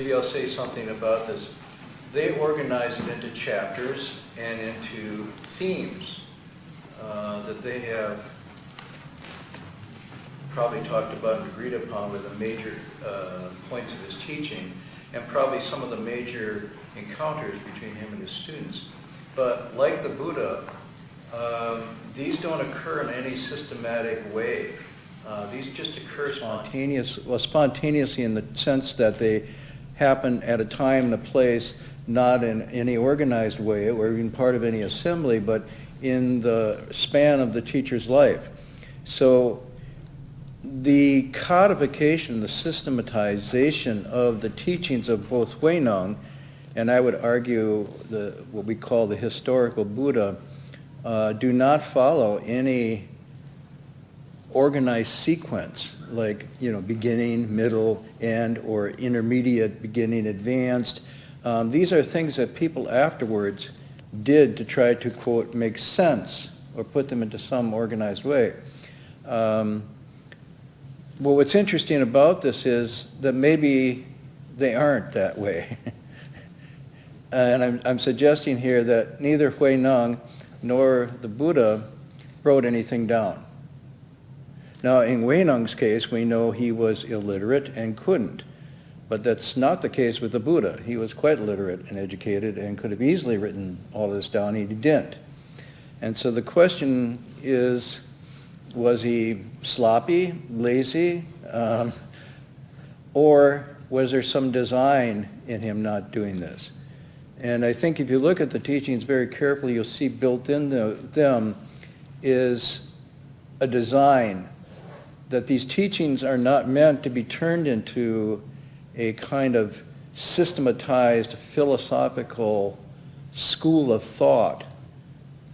maybe I'll say something about this. They organize it into chapters and into themes that they have probably talked about and agreed upon with the major points of his teaching, and probably some of the major encounters between him and his students. But like the Buddha, these don't occur in any systematic way. These just occur spontaneously in the sense that they happen at a time and a place, not in any organized way or even part of any assembly, but in the span of the teacher's life. So the codification, the systematization of the teachings of both Huineng, and I would argue what we call the historical Buddha, do not follow any organized sequence, like beginning, middle, end, or intermediate, beginning, advanced. These are things that people afterwards did to try to, quote, make sense or put them into some organized way. Well, what's interesting about this is that maybe they aren't that way. And I'm suggesting here that neither Huineng nor the Buddha wrote anything down. Now, in Huineng's case, we know he was illiterate and couldn't. But that's not the case with the Buddha. He was quite literate and educated and could have easily written all this down. He didn't. And so the question is, was he sloppy, lazy, or was there some design in him not doing this? And I think if you look at the teachings very carefully, you'll see built into them is a design that these teachings are not meant to be turned into a kind of systematized philosophical school of thought,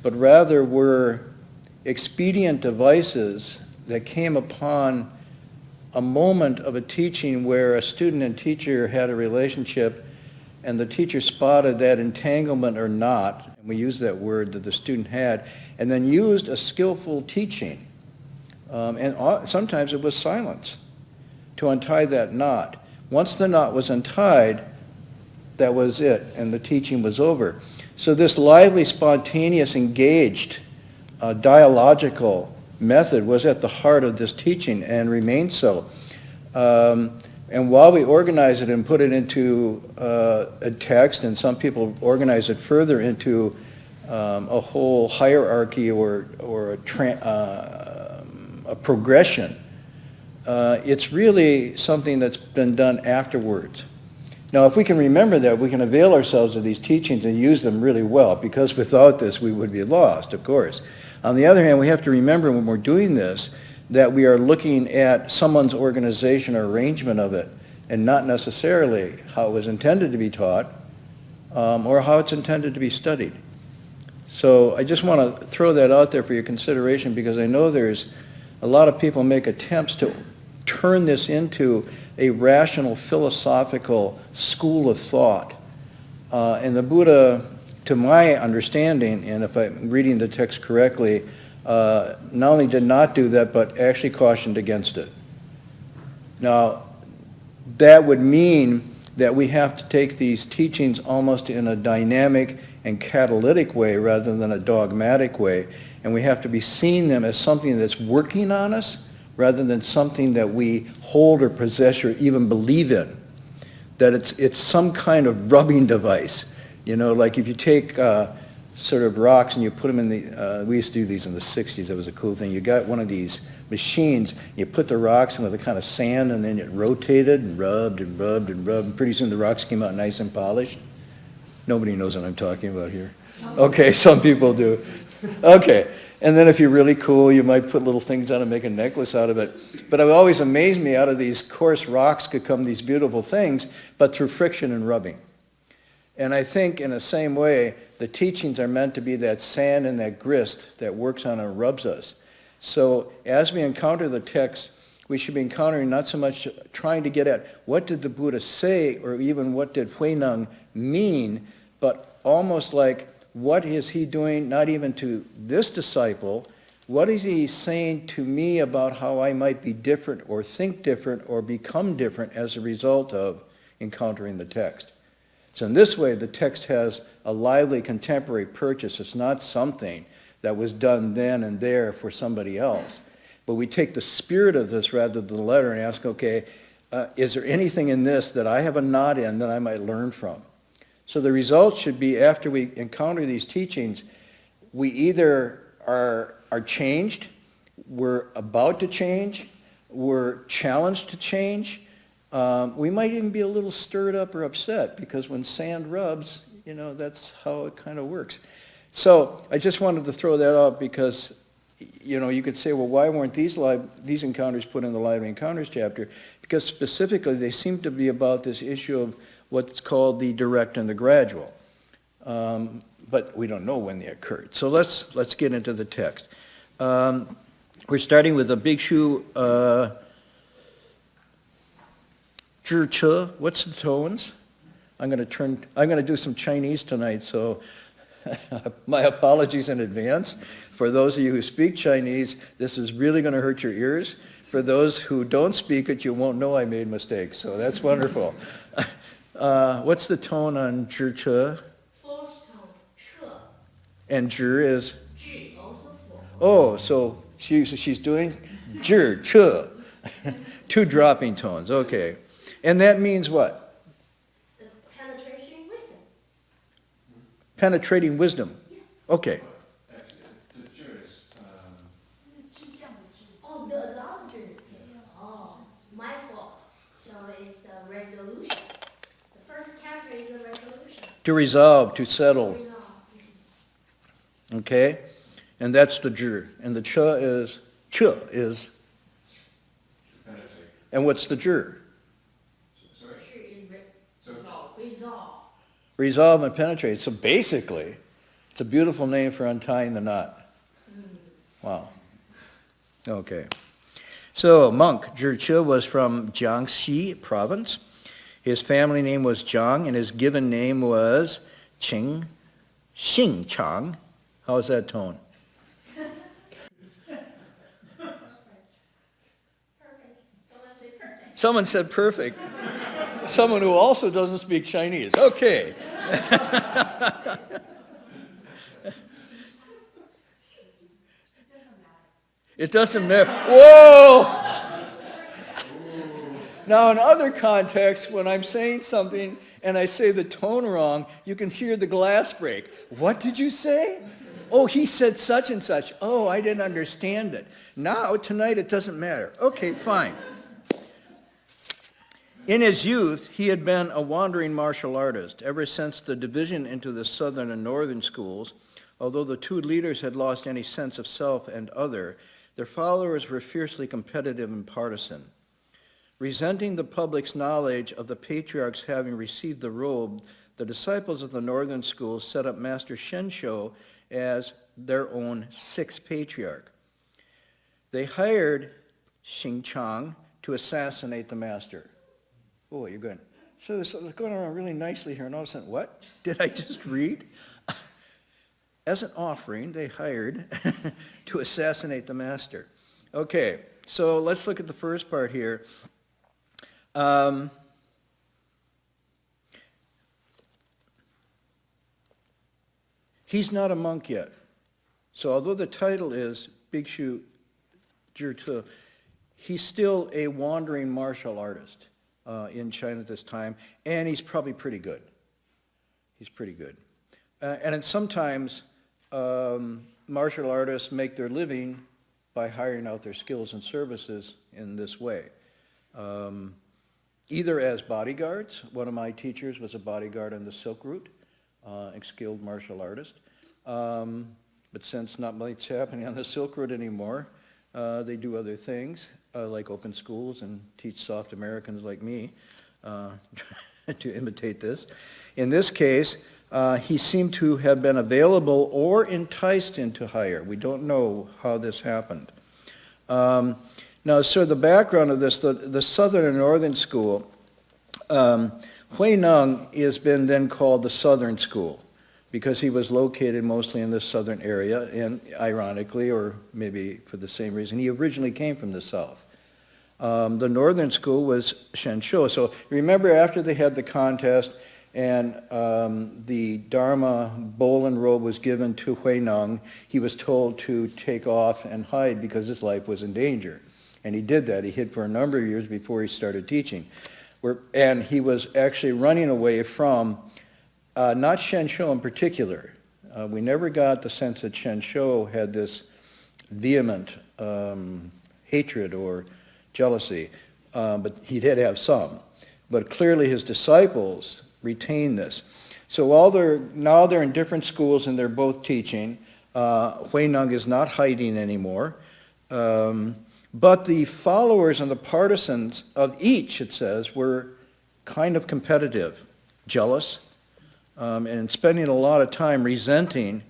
but rather were expedient devices that came upon a moment of a teaching where a student and teacher had a relationship and the teacher spotted that entanglement or not, and we use that word that the student had, and then used a skillful teaching, and sometimes it was silence, to untie that knot. Once the knot was untied, that was it, and the teaching was over. So this lively, spontaneous, engaged, dialogical method was at the heart of this teaching and remains so. And while we organize it and put it into a text, and some people organize it further into a whole hierarchy or a progression, it's really something that's been done afterwards. Now, if we can remember that, we can avail ourselves of these teachings and use them really well, because without this, we would be lost, of course. On the other hand, we have to remember when we're doing this that we are looking at someone's organization or arrangement of it, and not necessarily how it was intended to be taught or how it's intended to be studied. So I just want to throw that out there for your consideration, because I know there's a lot of people make attempts to turn this into a rational philosophical school of thought. And the Buddha, to my understanding, and if I'm reading the text correctly, not only did not do that, but actually cautioned against it. Now, that would mean that we have to take these teachings almost in a dynamic and catalytic way rather than a dogmatic way. And we have to be seeing them as something that's working on us rather than something that we hold or possess or even believe in. That it's some kind of rubbing device. Like if you take sort of rocks and you put them in the, we used to do these in the 60s, that was a cool thing. You got one of these machines, you put the rocks in with a kind of sand, and then it rotated and rubbed and rubbed and rubbed, and pretty soon the rocks came out nice and polished. Nobody knows what I'm talking about here. Okay, some people do. Okay, and then if you're really cool, you might put little things on and make a necklace out of it. But it always amazed me, out of these coarse rocks could come these beautiful things, but through friction and rubbing. And I think in the same way, the teachings are meant to be that sand and that grist that works on and rubs us. So as we encounter the text, we should be encountering not so much trying to get at what did the Buddha say or even what did Huineng mean, but almost like what is he doing, not even to this disciple, what is he saying to me about how I might be different or think different or become different as a result of encountering the text. So in this way, the text has a lively contemporary purchase. It's not something that was done then and there for somebody else. But we take the spirit of this rather than the letter and ask, okay, is there anything in this that I have a knot in that I might learn from? So the result should be, after we encounter these teachings, we either are changed, we're about to change, we're challenged to change. We might even be a little stirred up or upset, because when sand rubs, that's how it kind of works. So I just wanted to throw that out because, you could say, well, why weren't these encounters put in the Lively Encounters chapter? Because specifically they seem to be about this issue of what's called the direct and the gradual. But we don't know when they occurred. So let's get into the text. We're starting with a Bhikshu Zhi. What's the tones? I'm going to do some Chinese tonight, so my apologies in advance. For those of you who speak Chinese, this is really going to hurt your ears. For those who don't speak it, you won't know I made mistakes, so that's wonderful. What's the tone on Zhi Che? Fourth tone, Che. And Zhi is? Zhi, also four. Oh, so she's doing Zhi Che. Two dropping tones, okay. And that means what? The penetrating wisdom. Penetrating wisdom. Okay. Actually, the Zhi is, Oh, the other Zhi. Oh, my fault. So it's the resolution. The first character is the resolution. To resolve, to settle. Resolve. Okay? And that's the Zhi. And the Che is? penetrate. And what's the Zhi? Sorry? Zhi is So, resolve. Resolve and penetrate. So basically, it's a beautiful name for untying the knot. Wow. Okay. So monk Zhi Che was from Jiangxi province. His family name was Zhang, and his given name was Xing Chang. How's that tone? Perfect. Someone said perfect. Someone who also doesn't speak Chinese. Okay. It doesn't matter. Whoa! Now, in other contexts, when I'm saying something and I say the tone wrong, you can hear the glass break. What did you say? Oh, he said such and such. Oh, I didn't understand it. Now, tonight, it doesn't matter. Okay, fine. In his youth, he had been a wandering martial artist ever since the division into the southern and northern schools. Although the two leaders had lost any sense of self and other, their followers were fiercely competitive and partisan. Resenting the public's knowledge of the patriarchs having received the robe, the disciples of the northern schools set up Master Shensho as their own sixth patriarch. They hired Xingchang to assassinate the master. Oh, you're good. So this is going around really nicely here, and all of a sudden, what? Did I just read? As an offering, they hired to assassinate the master. Okay, so let's look at the first part here. He's not a monk yet. So although the title is Bhikshu Zhi, he's still a wandering martial artist in China at this time, and he's probably pretty good. He's pretty good. And sometimes martial artists make their living by hiring out their skills and services in this way. Either as bodyguards. One of my teachers was a bodyguard on the Silk Route, a skilled martial artist. But since not much happening on the Silk Route anymore, they do other things, like open schools and teach soft Americans like me to imitate this. In this case, he seemed to have been available or enticed into hire. We don't know how this happened. Now, so the background of this, the southern and northern school, Huineng has been then called the southern school because he was located mostly in the southern area, and ironically, or maybe for the same reason, he originally came from the south. The northern school was Shensho. So remember after they had the contest and the Dharma bowl and robe was given to Huineng, he was told to take off and hide because his life was in danger. And he did that. He hid for a number of years before he started teaching. And he was actually running away from, not Shensho in particular. We never got the sense that Shensho had this vehement hatred or jealousy, but he did have some. But clearly his disciples retained this. So now they're in different schools and they're both teaching. Huineng is not hiding anymore. But the followers and the partisans of each, it says, were kind of competitive, jealous, and spending a lot of time resenting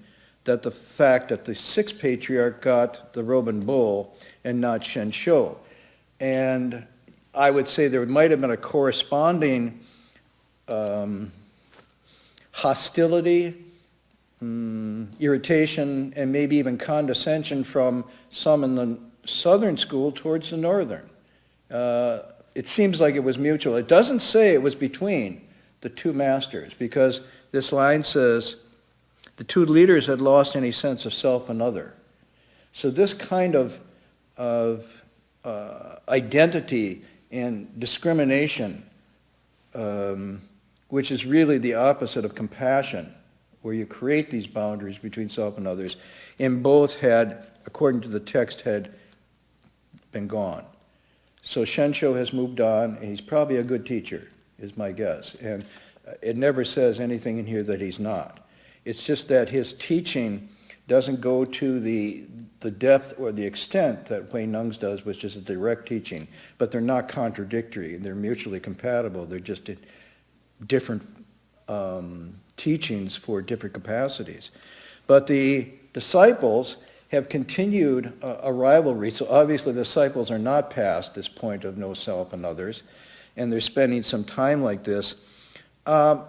that the fact that the Sixth Patriarch got the robe and bowl and not Shensho. And I would say there might have been a corresponding hostility, irritation, and maybe even condescension from some in the southern school towards the northern. It seems like it was mutual. It doesn't say it was between the two masters, because this line says the two leaders had lost any sense of self and other. So this kind of identity and discrimination, which is really the opposite of compassion, where you create these boundaries between self and others, and both had, according to the text, had been gone. So Shensho has moved on, and he's probably a good teacher, is my guess. And it never says anything in here that he's not. It's just that his teaching doesn't go to the depth or the extent that Huineng's does, which is a direct teaching. But they're not contradictory. They're mutually compatible. They're just different teachings for different capacities. But the disciples have continued a rivalry. So obviously the disciples are not past this point of no self and others, and they're spending some time like this. Why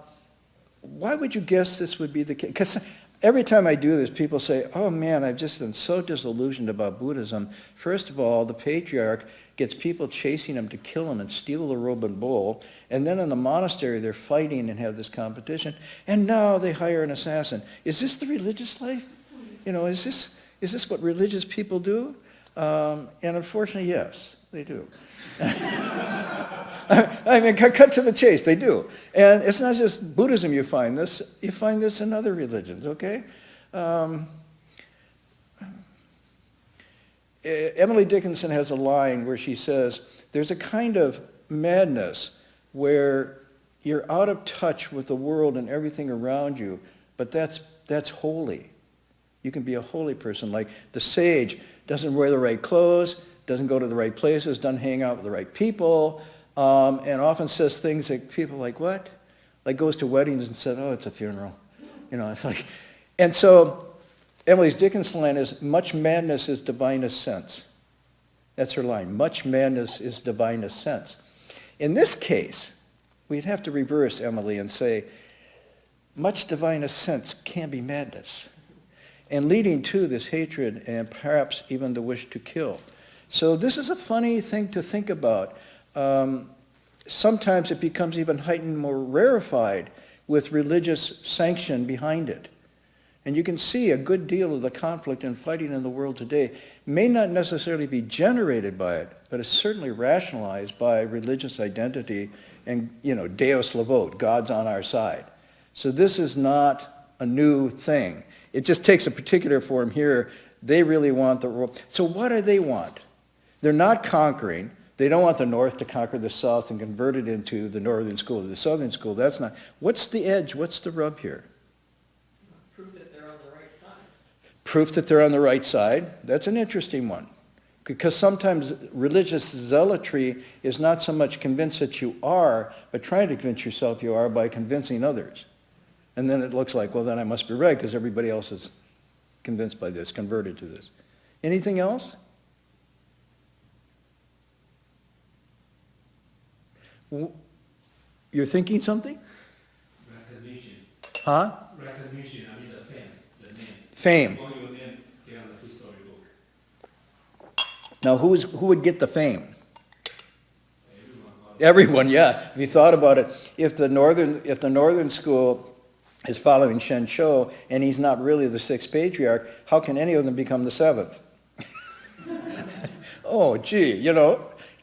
would you guess this would be the case? Because every time I do this, people say, oh man, I've just been so disillusioned about Buddhism. First of all, the patriarch gets people chasing him to kill him and steal the robe and bowl. And then in the monastery, they're fighting and have this competition. And now they hire an assassin. Is this the religious life? You know, is this what religious people do? And unfortunately, yes, they do. I mean, cut to the chase, they do. And it's not just Buddhism you find this in other religions, okay? Emily Dickinson has a line where she says, there's a kind of madness where you're out of touch with the world and everything around you, but that's holy. You can be a holy person. Like the sage doesn't wear the right clothes, doesn't go to the right places, doesn't hang out with the right people, and often says things that people are like, what? Like goes to weddings and said, oh, it's a funeral. You know, it's like, and so Emily Dickinson's line is, much madness is divinest sense. That's her line. Much madness is divinest sense. In this case, we'd have to reverse Emily and say, much divinest sense can be madness, and leading to this hatred and perhaps even the wish to kill. So this is a funny thing to think about. Sometimes it becomes even heightened, more rarefied with religious sanction behind it. And you can see a good deal of the conflict and fighting in the world today may not necessarily be generated by it, but is certainly rationalized by religious identity and, you know, Deus Levote, God's on our side. So this is not a new thing. It just takes a particular form here. They really want the world. So what do they want? They're not conquering. They don't want the North to conquer the South and convert it into the Northern school or the Southern school. That's not. What's the edge? What's the rub here? Proof that they're on the right side. Proof that they're on the right side. That's an interesting one. Because sometimes religious zealotry is not so much convinced that you are, but trying to convince yourself you are by convincing others. And then it looks like, well, then I must be right because everybody else is convinced by this, converted to this. Anything else? You're thinking something? Recognition. Huh? Recognition, I mean the fame, the name. Fame. On your name, get on the history book. Now, who would get the fame? Everyone, yeah. If you thought about it, if the northern school is following Shen Shou and he's not really the sixth patriarch, how can any of them become the seventh? Oh, gee,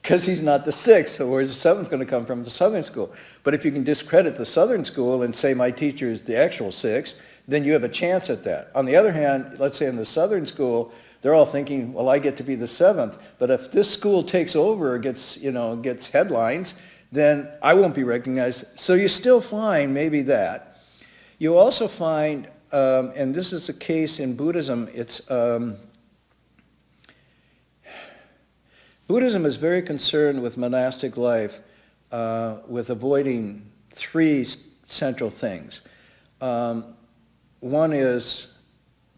because he's not the sixth, so where's the seventh going to come from? The southern school. But if you can discredit the southern school and say my teacher is the actual sixth, then you have a chance at that. On the other hand, let's say in the southern school, they're all thinking, well, I get to be the seventh, but if this school takes over or gets headlines, then I won't be recognized. So you still find maybe that. You also find, and this is the case in Buddhism, Buddhism is very concerned with monastic life, with avoiding three central things. One is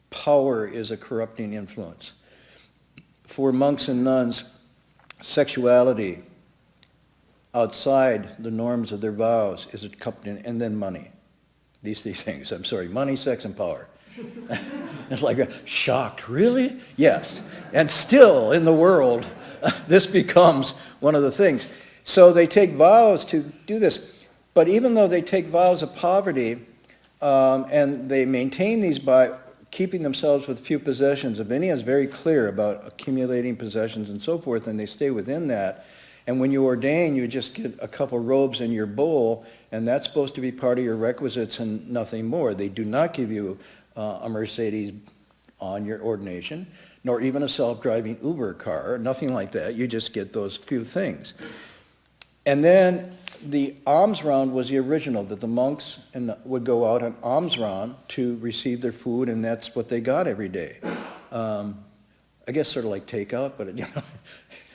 power is a corrupting influence. For monks and nuns, sexuality outside the norms of their vows is a corrupting, and then money. These three things, money, sex, and power. It's like shocked, really? Yes. And still in the world, this becomes one of the things. So they take vows to do this. But even though they take vows of poverty, and they maintain these by keeping themselves with few possessions. If any is very clear about accumulating possessions and so forth, and they stay within that. And when you ordain, you just get a couple robes in your bowl, and that's supposed to be part of your requisites and nothing more. They do not give you a Mercedes on your ordination, nor even a self-driving Uber car, nothing like that. You just get those few things. And then the alms round was the original, that the monks would go out on alms round to receive their food, and that's what they got every day. I guess sort of like take out, but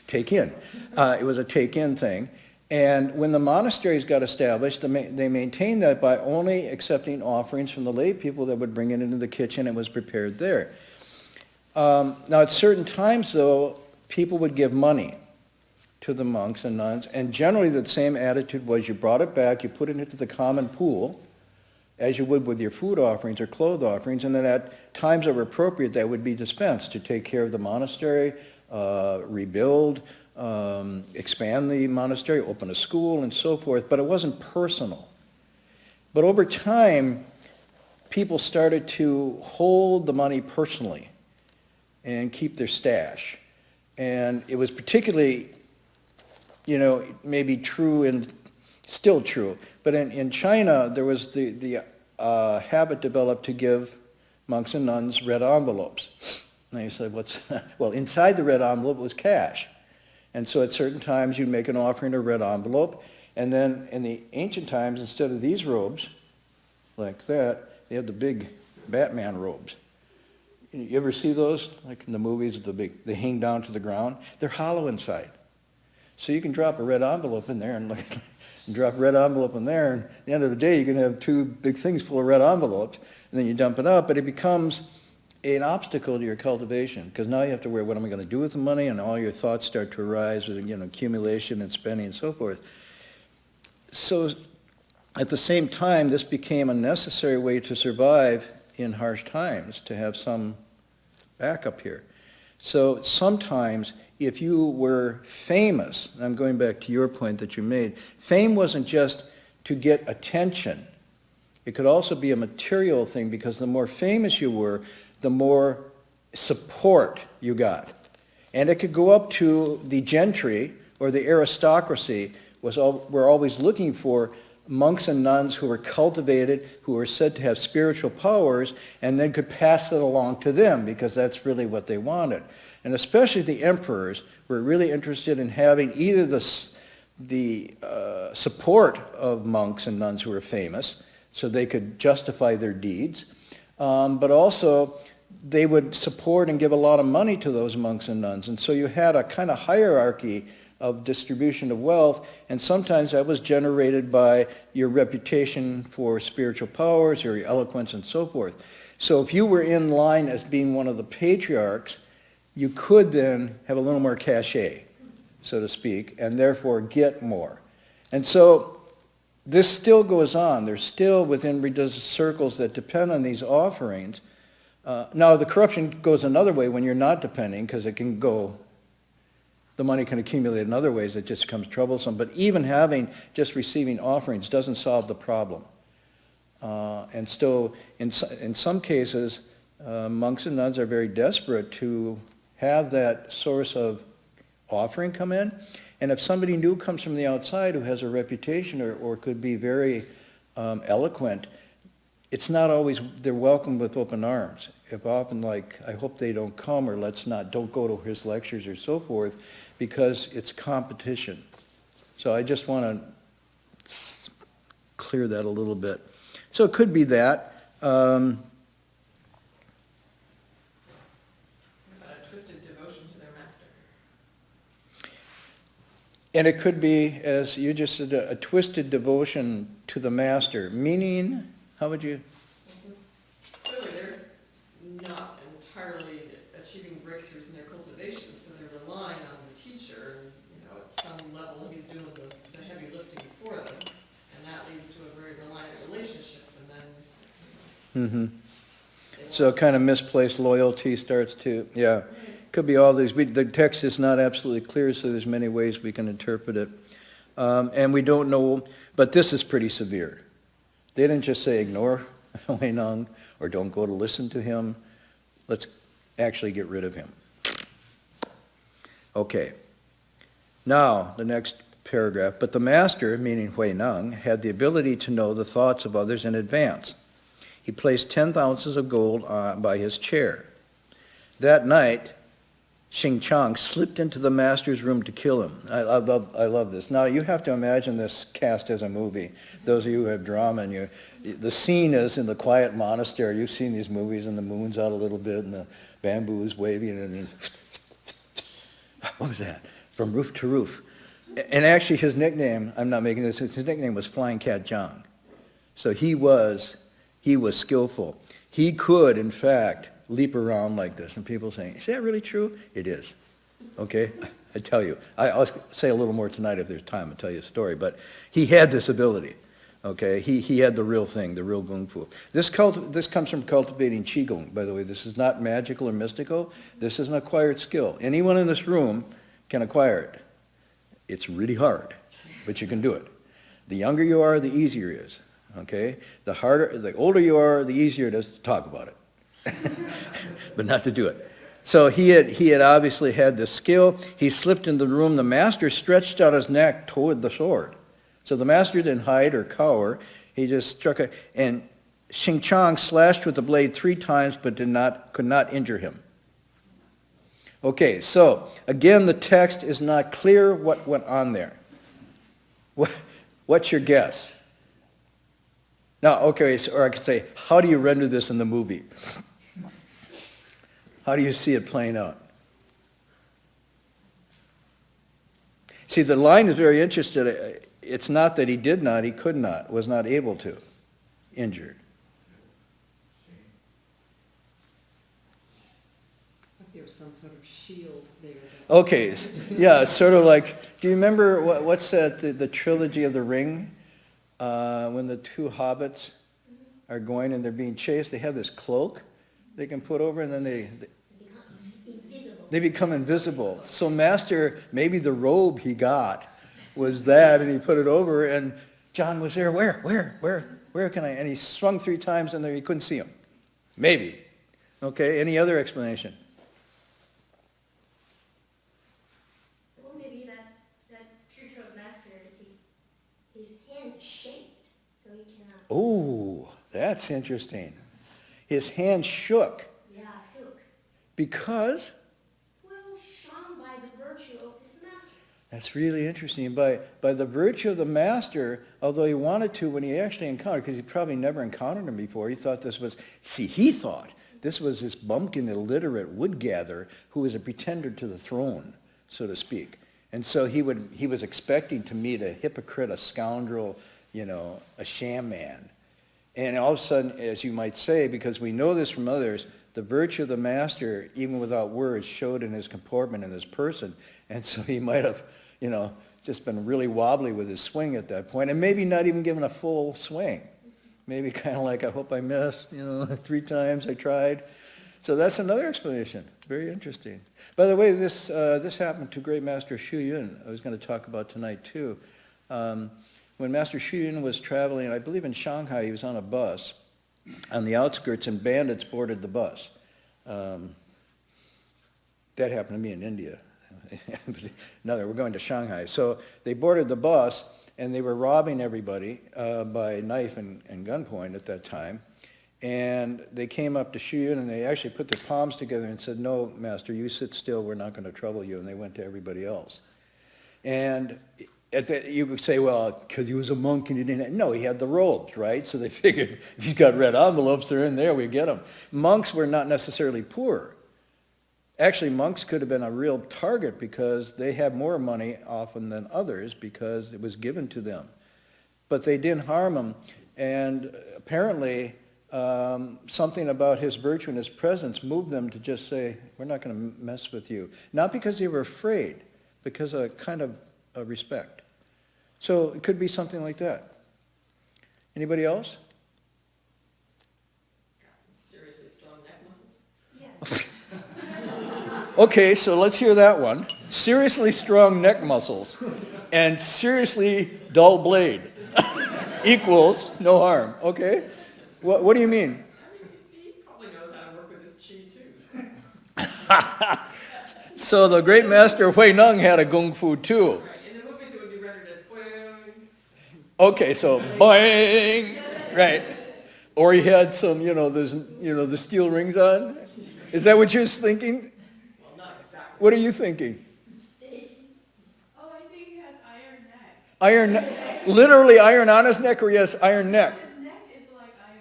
take in. It was a take in thing. And when the monasteries got established, they maintained that by only accepting offerings from the lay people that would bring it into the kitchen and was prepared there. Now at certain times though, people would give money to the monks and nuns, and generally the same attitude was you brought it back, you put it into the common pool, as you would with your food offerings or clothes offerings, and then at times that were appropriate that would be dispensed to take care of the monastery, rebuild, expand the monastery, open a school, and so forth, but it wasn't personal. But over time, people started to hold the money personally and keep their stash. And it was particularly, maybe true and still true. But in China, there was the habit developed to give monks and nuns red envelopes. And they said, well, inside the red envelope was cash. And so at certain times, you'd make an offering of a red envelope. And then in the ancient times, instead of these robes, like that, they had the big Batman robes. You ever see those, like in the movies, they hang down to the ground? They're hollow inside. So you can drop a red envelope in there and drop a red envelope in there, and at the end of the day, you can have two big things full of red envelopes, and then you dump it out, but it becomes an obstacle to your cultivation, because now you have to worry, what am I going to do with the money? And all your thoughts start to arise with, accumulation and spending and so forth. So at the same time, this became a necessary way to survive in harsh times, to have some backup here. So sometimes, if you were famous, and I'm going back to your point that you made, fame wasn't just to get attention. It could also be a material thing, because the more famous you were, the more support you got. And it could go up to the gentry or the aristocracy were always looking for monks and nuns who were cultivated, who were said to have spiritual powers, and then could pass it along to them, because that's really what they wanted. And especially the emperors were really interested in having either the support of monks and nuns who were famous, so they could justify their deeds, but also they would support and give a lot of money to those monks and nuns. And so you had a kind of hierarchy of distribution of wealth, and sometimes that was generated by your reputation for spiritual powers or your eloquence and so forth. So if you were in line as being one of the patriarchs, you could then have a little more cachet, so to speak, and therefore get more. And so this still goes on. There's still within religious circles that depend on these offerings. Now the corruption goes another way when you're not depending, because it can go The money can accumulate in other ways, it just becomes troublesome. But even just receiving offerings doesn't solve the problem. And so in some cases, monks and nuns are very desperate to have that source of offering come in. And if somebody new comes from the outside who has a reputation or could be very eloquent, it's not always they're welcomed with open arms. If often like, I hope they don't come, or don't go to his lectures or so forth, because it's competition. So I just want to clear that a little bit. So it could be that. What about a twisted devotion to their master? And it could be, as you just said, a twisted devotion to the master, meaning, how would you? Since clearly there's not entirely achieving breakthroughs in their cultivation, so they're relying on the teacher, and at some level he's doing the heavy lifting for them, and that leads to a very reliant relationship, and then So kind of misplaced loyalty starts to, yeah. Could be all these. The text is not absolutely clear, so there's many ways we can interpret it. And we don't know, but this is pretty severe. They didn't just say ignore Hui Neng or don't go to listen to him. Let's actually get rid of him. Okay. Now, the next paragraph. But the master, meaning Hui Neng, had the ability to know the thoughts of others in advance. He placed 10 ounces of gold by his chair. That night, Xing Chang slipped into the master's room to kill him. I love this. Now, you have to imagine this cast as a movie. Those of you who have drama, and the scene is in the quiet monastery. You've seen these movies, and the moon's out a little bit, and the bamboo's waving, and what was that? From roof to roof. And actually, his nickname, I'm not making this, his nickname was Flying Cat Zhang. So he was skillful. He could, in fact, leap around like this, and people saying, is that really true? It is. Okay? I tell you. I'll say a little more tonight if there's time. I'll tell you a story. But he had this ability. Okay? He had the real thing, the real Kung Fu. This comes from cultivating Qigong, by the way. This is not magical or mystical. This is an acquired skill. Anyone in this room can acquire it. It's really hard, but you can do it. The younger you are, the easier it is. Okay? The older you are, the easier it is to talk about it. But not to do it. So he had obviously had this skill. He slipped into the room. The master stretched out his neck toward the sword. So the master didn't hide or cower. He just struck and Xing Chang slashed with the blade 3 times, but could not injure him. Okay, so again, the text is not clear what went on there. What's your guess? Now, okay, or I could say, how do you render this in the movie? How do you see it playing out? See, the line is very interesting. It's not that he did not, he could not, was not able to, injured. like there was some sort of shield there. Okay, yeah, sort of like, do you remember, what's that, the trilogy of the Ring? When the 2 hobbits are going and they're being chased, they have this cloak they can put over, and then they become invisible. So Master, maybe the robe he got was that, and he put it over, and John was there. Where can I? And he swung 3 times, and he couldn't see him. Maybe. Okay. Any other explanation? Or maybe that teacher of master, his hand shaped, so he cannot. Oh, that's interesting. His hand shook Yeah, shook. because. Well, shown by the virtue of his master. That's really interesting. By the virtue of the master, although he wanted to, when he actually encountered, because he probably never encountered him before, he thought this was this bumpkin illiterate wood gatherer who was a pretender to the throne, so to speak. And so he was expecting to meet a hypocrite, a scoundrel, a sham man. And all of a sudden, as you might say, because we know this from others, the virtue of the master, even without words, showed in his comportment and his person. And so he might have, just been really wobbly with his swing at that point, and maybe not even given a full swing. Maybe kind of like, I hope I missed, 3 times I tried. So that's another explanation. Very interesting. By the way, this happened to Great Master Hui Neng. I was going to talk about tonight too. When Master Hui Neng was traveling, I believe in Shanghai, he was on a bus on the outskirts, and bandits boarded the bus. That happened to me in India. No, we're going to Shanghai. So they boarded the bus, and they were robbing everybody by knife and gunpoint at that time. And they came up to Hui Neng, and they actually put their palms together and said, "No, Master, you sit still. We're not going to trouble you." And they went to everybody else. And at that, you could say, well, because he was a monk and he didn't. No, he had the robes, right? So they figured if he's got red envelopes, they're in there. We get them. Monks were not necessarily poor. Actually, monks could have been a real target because they had more money often than others because it was given to them. But they didn't harm him. And apparently, something about his virtue and his presence moved them to just say, we're not going to mess with you. Not because they were afraid, because of a kind of a respect. So it could be something like that. Anybody else? Got some seriously strong neck muscles. Yes. Okay, so let's hear that one. Seriously strong neck muscles and seriously dull blade equals no harm. Okay? What do you mean? I mean, he probably knows how to work with his chi too. So the great master Hui Neng had a kung fu too. Right, in the movies it would be rendered as boing. Okay, so boing, right? Or he had some, the steel rings on. Is that what you're thinking? Well, not exactly. What are you thinking? Oh, I think he has iron neck. Iron neck, literally iron on his neck, or yes, iron neck. His neck is like iron.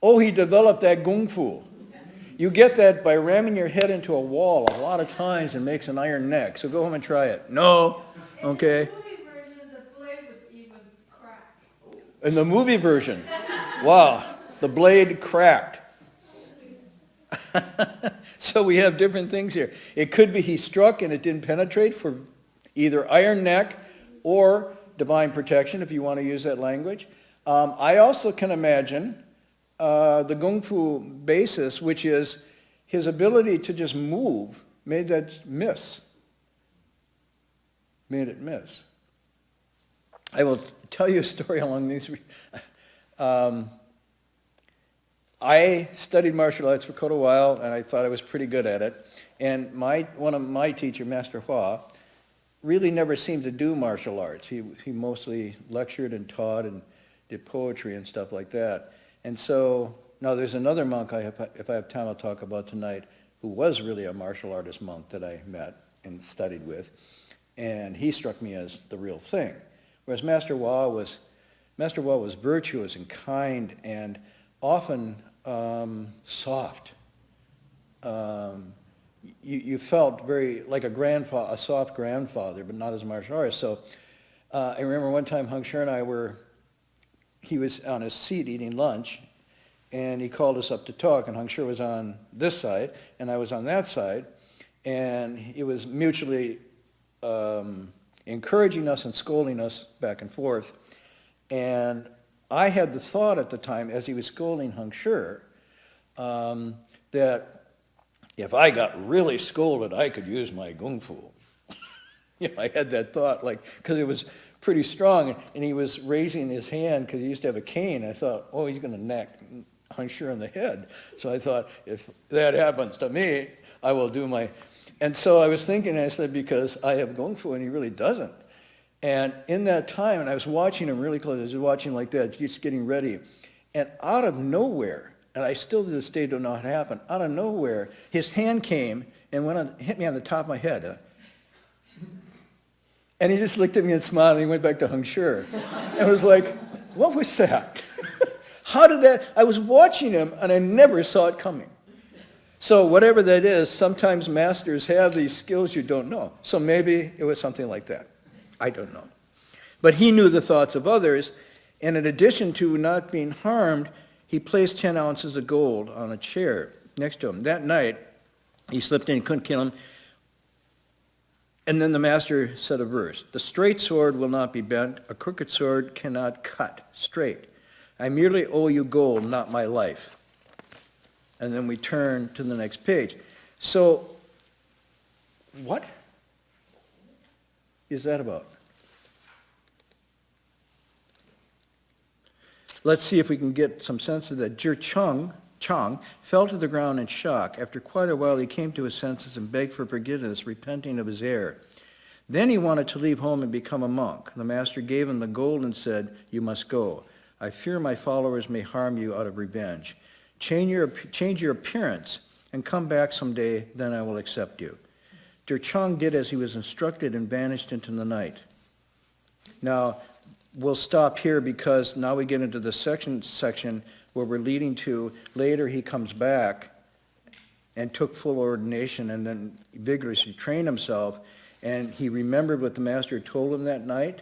Oh, he developed that kung fu. You get that by ramming your head into a wall a lot of times and makes an iron neck. So go home and try it. No? Okay. In the movie version, the blade would even crack. In the movie version, wow, the blade cracked. So we have different things here. It could be he struck and it didn't penetrate for either iron neck or divine protection, if you want to use that language. I also can imagine the Kung Fu basis, which is his ability to just move, made that miss. Made it miss. I will tell you a story along these. I studied martial arts for quite a while, and I thought I was pretty good at it. And one of my teacher, Master Hua, really never seemed to do martial arts. He mostly lectured and taught and did poetry and stuff like that. And so, now there's another monk, if I have time I'll talk about tonight, who was really a martial artist monk that I met and studied with. And he struck me as the real thing. Whereas Master Hua was virtuous and kind and often soft. You felt very like a soft grandfather, but not as a martial artist. So I remember one time Hung Sher and I he was on his seat eating lunch, and he called us up to talk, and Hung Sher was on this side, and I was on that side, and he was mutually encouraging us and scolding us back and forth. And I had the thought at the time, as he was scolding Hung Sher, that if I got really scolded, I could use my kung fu. I had that thought, because it was pretty strong, and he was raising his hand because he used to have a cane. I thought, oh, he's going to knock Hung Sher in the head. So I thought, if that happens to me, I will do my... And so I was thinking, I said, because I have kung fu, and he really doesn't. And in that time, and I was watching him really close, I was watching like that, just getting ready, and out of nowhere, and I still to this day don't know how it happened, out of nowhere, his hand came and hit me on the top of my head. And he just looked at me and smiled, and he went back to Hung Sher. And I was like, what was that? How did that? I was watching him, and I never saw it coming. So whatever that is, sometimes masters have these skills you don't know. So maybe it was something like that. I don't know. But he knew the thoughts of others, and in addition to not being harmed, he placed 10 ounces of gold on a chair next to him. That night, he slipped in, couldn't kill him. And then the master said a verse, "The straight sword will not be bent, a crooked sword cannot cut straight. I merely owe you gold, not my life." And then we turn to the next page. So, what is that about? Let's see if we can get some sense of that. Chang fell to the ground in shock. After quite a while, he came to his senses and begged for forgiveness, repenting of his error. Then he wanted to leave home and become a monk. The master gave him the gold and said, "You must go. I fear my followers may harm you out of revenge. Change your appearance and come back someday, then I will accept you." Chang did as he was instructed and vanished into the night. Now, we'll stop here because now we get into the section where we're leading to later he comes back and took full ordination and then vigorously trained himself, and he remembered what the master told him that night,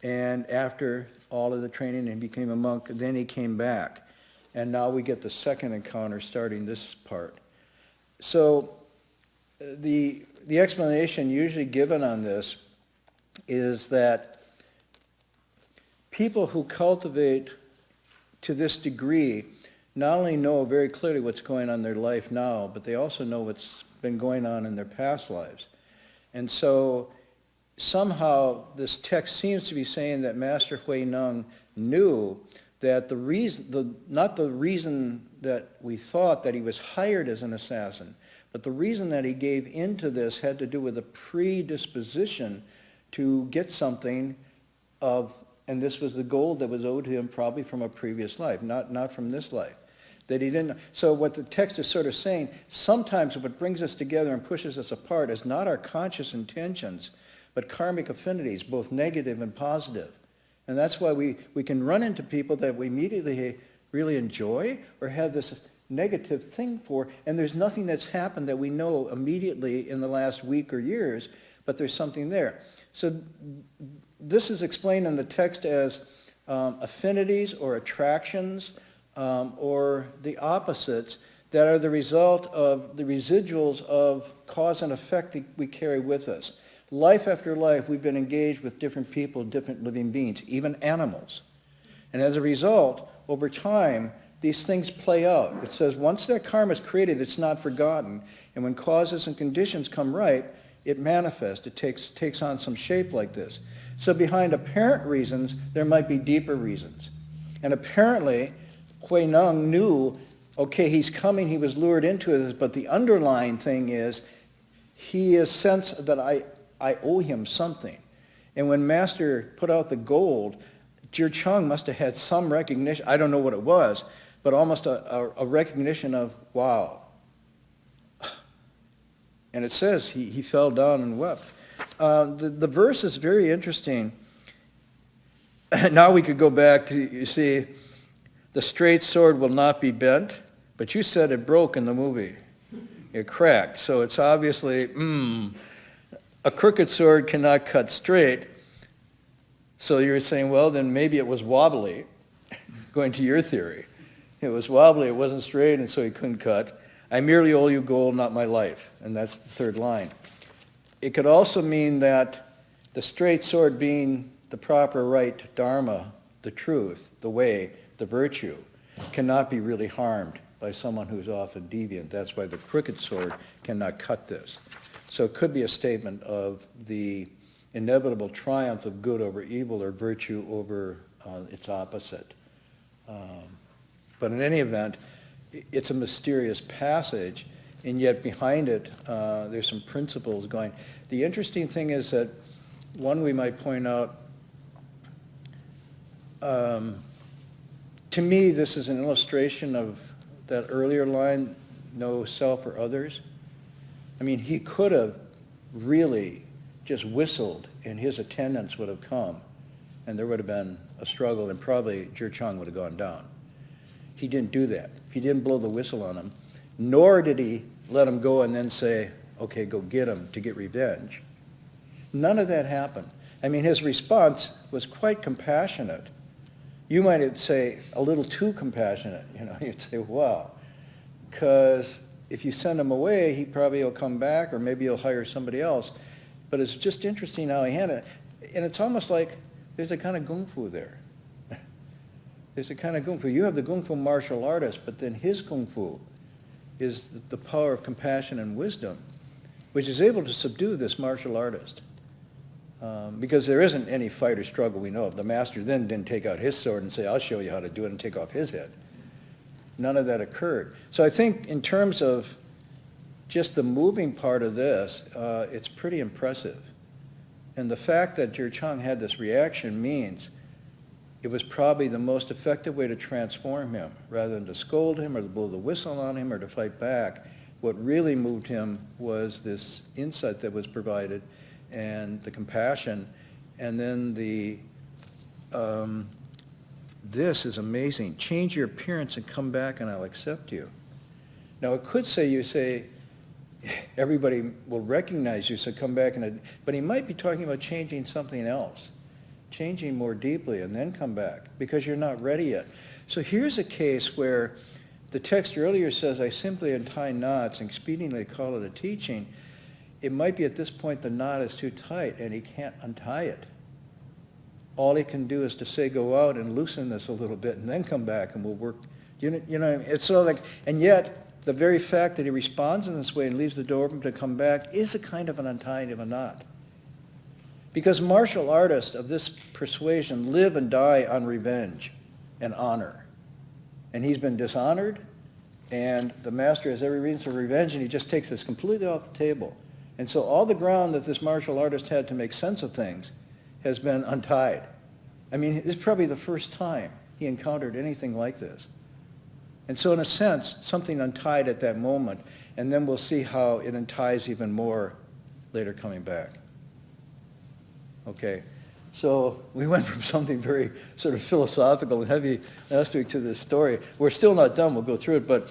and after all of the training and became a monk, then he came back. And now we get the second encounter starting this part. So the explanation usually given on this is that people who cultivate to this degree not only know very clearly what's going on in their life now, but they also know what's been going on in their past lives. And so somehow this text seems to be saying that Master Hui Neng knew that not the reason that we thought that he was hired as an assassin, but the reason that he gave into this had to do with a predisposition to get something of, and this was the gold that was owed to him probably from a previous life, not from this life. That he didn't. So what the text is sort of saying, sometimes what brings us together and pushes us apart is not our conscious intentions, but karmic affinities, both negative and positive. And that's why we can run into people that we immediately really enjoy or have this negative thing for, and there's nothing that's happened that we know immediately in the last week or years, but there's something there. So this is explained in the text as affinities or attractions or the opposites that are the result of the residuals of cause and effect that we carry with us. Life after life, we've been engaged with different people, different living beings, even animals. And as a result, over time, these things play out. It says once that karma is created, it's not forgotten. And when causes and conditions come right, it manifests. It takes on some shape like this. So behind apparent reasons, there might be deeper reasons. And apparently, Hui Neng knew, okay, he's coming, he was lured into this, but the underlying thing is, he has sensed that I owe him something. And when Master put out the gold, Chang must have had some recognition, I don't know what it was, but almost a recognition of, wow. And it says he fell down and wept. The verse is very interesting. Now we could go back to, you see, the straight sword will not be bent, but you said it broke in the movie. It cracked. So it's obviously, a crooked sword cannot cut straight. So you're saying, well, then maybe it was wobbly, going to your theory. It was wobbly, it wasn't straight, and so he couldn't cut. I merely owe you gold, not my life. And that's the third line. It could also mean that the straight sword being the proper right dharma, the truth, the way, the virtue, cannot be really harmed by someone who's often deviant. That's why the crooked sword cannot cut this. So it could be a statement of the inevitable triumph of good over evil or virtue over its opposite. But in any event, it's a mysterious passage, and yet behind it, there's some principles going. The interesting thing is that, one, we might point out, to me, this is an illustration of that earlier line, no self or others. I mean, he could have really just whistled, and his attendants would have come, and there would have been a struggle, and probably Chang would have gone down. He didn't do that. He didn't blow the whistle on him, nor did he let him go and then say, okay, go get him to get revenge. None of that happened. I mean, his response was quite compassionate. You might say a little too compassionate. You'd say, wow, because if you send him away, he probably will come back, or maybe he'll hire somebody else. But it's just interesting how he handled it. And it's almost like there's a kind of kung fu there. There's a kind of kung fu. You have the kung fu martial artist, but then his kung fu is the power of compassion and wisdom, which is able to subdue this martial artist. Because there isn't any fight or struggle we know of. The master then didn't take out his sword and say, I'll show you how to do it, and take off his head. None of that occurred. So I think in terms of just the moving part of this, it's pretty impressive. And the fact that Jer Chung had this reaction means it was probably the most effective way to transform him, rather than to scold him or to blow the whistle on him or to fight back. What really moved him was this insight that was provided and the compassion, and then this is amazing. Change your appearance and come back and I'll accept you. Now it could say, you say, everybody will recognize you, so come back, but he might be talking about changing something else, changing more deeply and then come back, because you're not ready yet. So here's a case where the text earlier says, I simply untie knots and expediently call it a teaching. It might be at this point the knot is too tight and he can't untie it. All he can do is to say, go out and loosen this a little bit and then come back and we'll work. You know what I mean? It's sort of like, and yet the very fact that he responds in this way and leaves the door open to come back is a kind of an untying of a knot. Because martial artists of this persuasion live and die on revenge and honor. And he's been dishonored, and the master has every reason for revenge, and he just takes this completely off the table. And so all the ground that this martial artist had to make sense of things has been untied. I mean, it's probably the first time he encountered anything like this. And so in a sense, something untied at that moment, and then we'll see how it unties even more later coming back. Okay, so we went from something very sort of philosophical and heavy aspect to this story. We're still not done, we'll go through it, but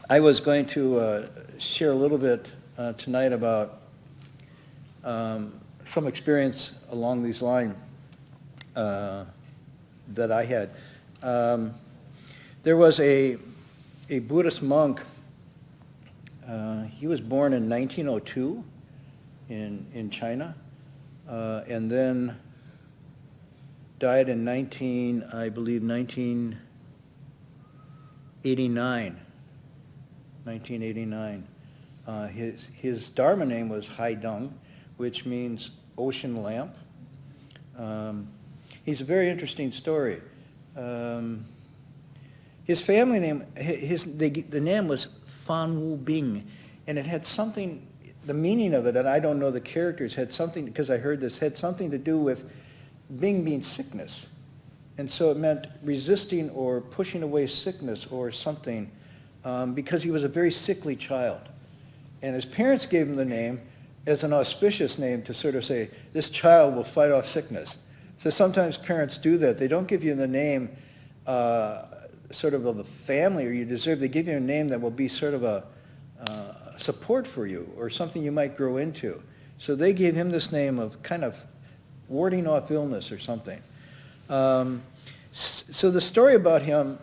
I was going to share a little bit tonight about some experience along these lines that I had. There was a Buddhist monk. He was born in 1902 in China, and then died in 1989. 1989. His Dharma name was Huineng, which means ocean lamp. He's a very interesting story. His family name, the name was Fan Wu Bing, and it had something, the meaning of it, and I don't know the characters, had something, because I heard this, had something to do with Bing being sickness. And so it meant resisting or pushing away sickness or something, because he was a very sickly child. And his parents gave him the name as an auspicious name to sort of say, this child will fight off sickness. So sometimes parents do that. They don't give you the name sort of a family or you deserve. They give you a name that will be sort of a support for you or something you might grow into. So they gave him this name of kind of warding off illness or something. So the story about him,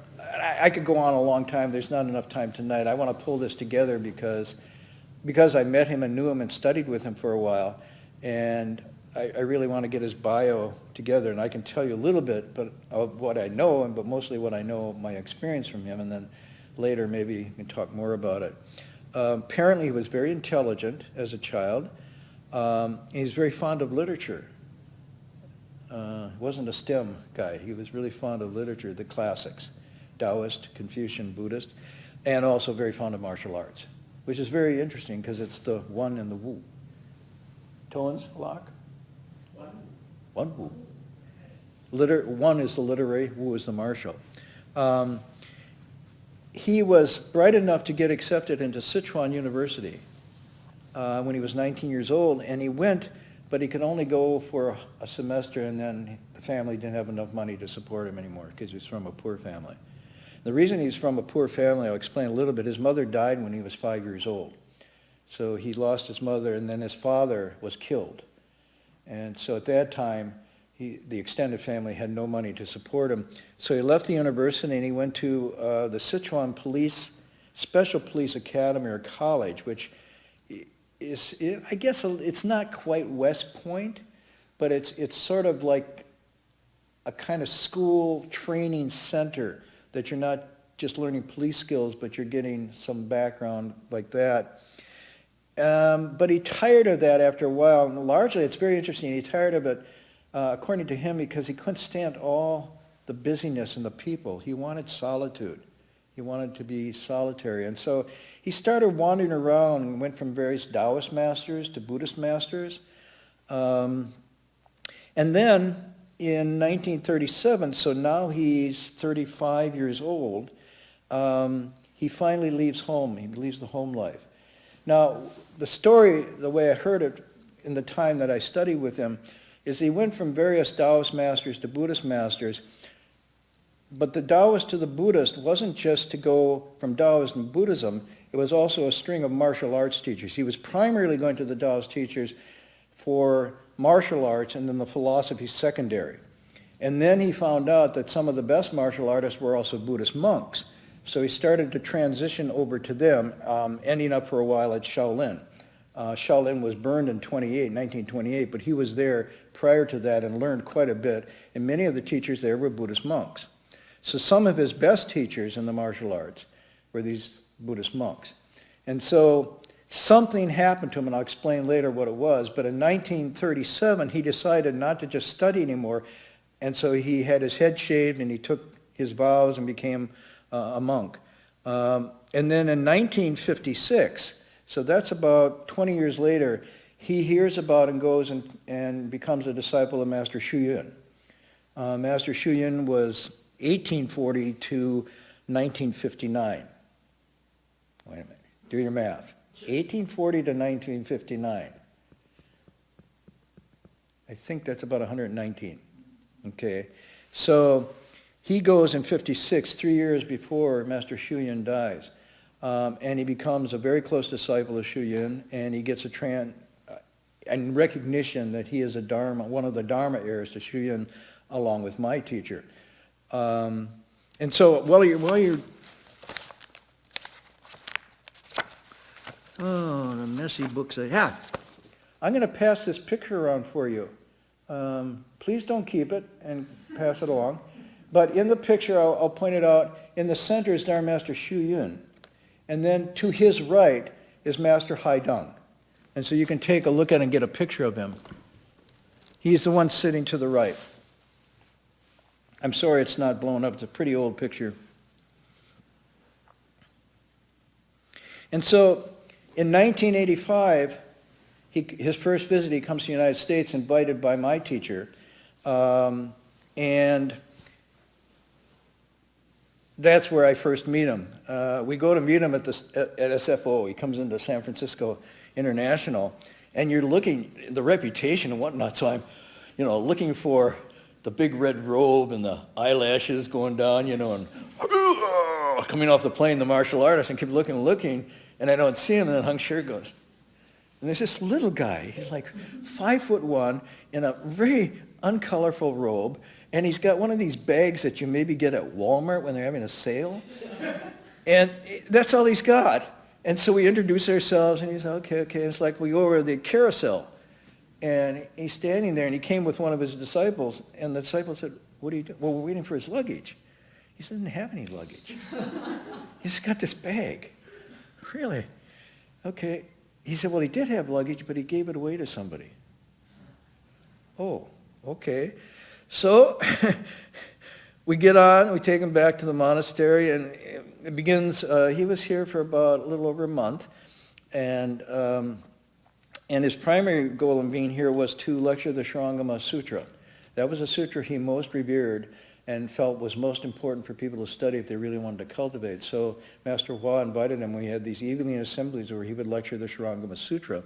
I could go on a long time. There's not enough time tonight. I want to pull this together because I met him and knew him and studied with him for a while, and I really want to get his bio together, and I can tell you a little bit of what I know, but mostly what I know, my experience from him, and then later maybe you can talk more about it. Apparently he was very intelligent as a child. He was very fond of literature. Wasn't a STEM guy. He was really fond of literature, the classics, Taoist, Confucian, Buddhist, and also very fond of martial arts, which is very interesting because it's the one and the wu. Tones, Locke? One wu. One is the literary, wu is the martial. He was bright enough to get accepted into Sichuan University when he was 19 years old, and he went, but he could only go for a semester, and then the family didn't have enough money to support him anymore because he was from a poor family. The reason he's from a poor family, I'll explain a little bit. His mother died when he was 5 years old. So he lost his mother, and then his father was killed. And so at that time, the extended family had no money to support him. So he left the university and he went to the Sichuan Special Police Academy or College, which is, I guess it's not quite West Point, but it's sort of like a kind of school training center that you're not just learning police skills, but you're getting some background like that. But he tired of that after a while, and largely it's very interesting, he tired of it, according to him, because he couldn't stand all the busyness and the people. He wanted solitude. He wanted to be solitary. And so he started wandering around and went from various Taoist masters to Buddhist masters. And then in 1937, so now he's 35 years old, he finally leaves home. He leaves the home life. Now, the story, the way I heard it in the time that I studied with him, is he went from various Taoist masters to Buddhist masters, but the Taoist to the Buddhist wasn't just to go from Taoism to Buddhism, it was also a string of martial arts teachers. He was primarily going to the Taoist teachers for martial arts, and then the philosophy secondary. And then he found out that some of the best martial artists were also Buddhist monks. So he started to transition over to them, ending up for a while at Shaolin. Shaolin was burned in 1928, but he was there prior to that and learned quite a bit, and many of the teachers there were Buddhist monks. So some of his best teachers in the martial arts were these Buddhist monks. And so something happened to him, and I'll explain later what it was, but in 1937 he decided not to just study anymore, and so he had his head shaved and he took his vows and became a monk. And then in 1956, so that's about 20 years later, he hears about and goes and becomes a disciple of Master Hui Neng. Master Hui Neng was 1840 to 1959. Wait a minute, do your math. 1840 to 1959. I think that's about 119. Okay, so he goes in 56, 3 years before Master Hui Neng dies, and he becomes a very close disciple of Hui Neng, and he gets and recognition that he is a Dharma, one of the Dharma heirs to Hui Neng, along with my teacher. And so while you're oh, the messy books I have. I'm going to pass this picture around for you. Please don't keep it and pass it along. But in the picture, I'll point it out, in the center is Dharma Master Hui Neng. And then to his right is Master Haidong. And so you can take a look at it and get a picture of him. He's the one sitting to the right. I'm sorry it's not blown up. It's a pretty old picture. And so in 1985, his first visit, he comes to the United States, invited by my teacher. And that's where I first meet him. We go to meet him at SFO. He comes into San Francisco International. And you're looking, the reputation and whatnot, so I'm, looking for the big red robe and the eyelashes going down, and coming off the plane, the martial artist, and keep looking, and I don't see him, and then Hung Sher goes. And there's this little guy, he's like 5'1", in a very uncolorful robe, and he's got one of these bags that you maybe get at Walmart when they're having a sale. And that's all he's got. And so we introduce ourselves, and he's okay. It's like we go over to the carousel. And he's standing there, and he came with one of his disciples, and the disciple said, "What are you doing?" "Well, we're waiting for his luggage." He said, "Didn't have any luggage. He's just got this bag." "Really?" "Okay." He said, "Well, he did have luggage, but he gave it away to somebody." "Oh, okay." So we get on, we take him back to the monastery, and it begins, he was here for about a little over a month, and his primary goal in being here was to lecture the Shurangama Sutra. That was a sutra he most revered and felt was most important for people to study if they really wanted to cultivate. So Master Hua invited him. We had these evening assemblies where he would lecture the Shurangama Sutra.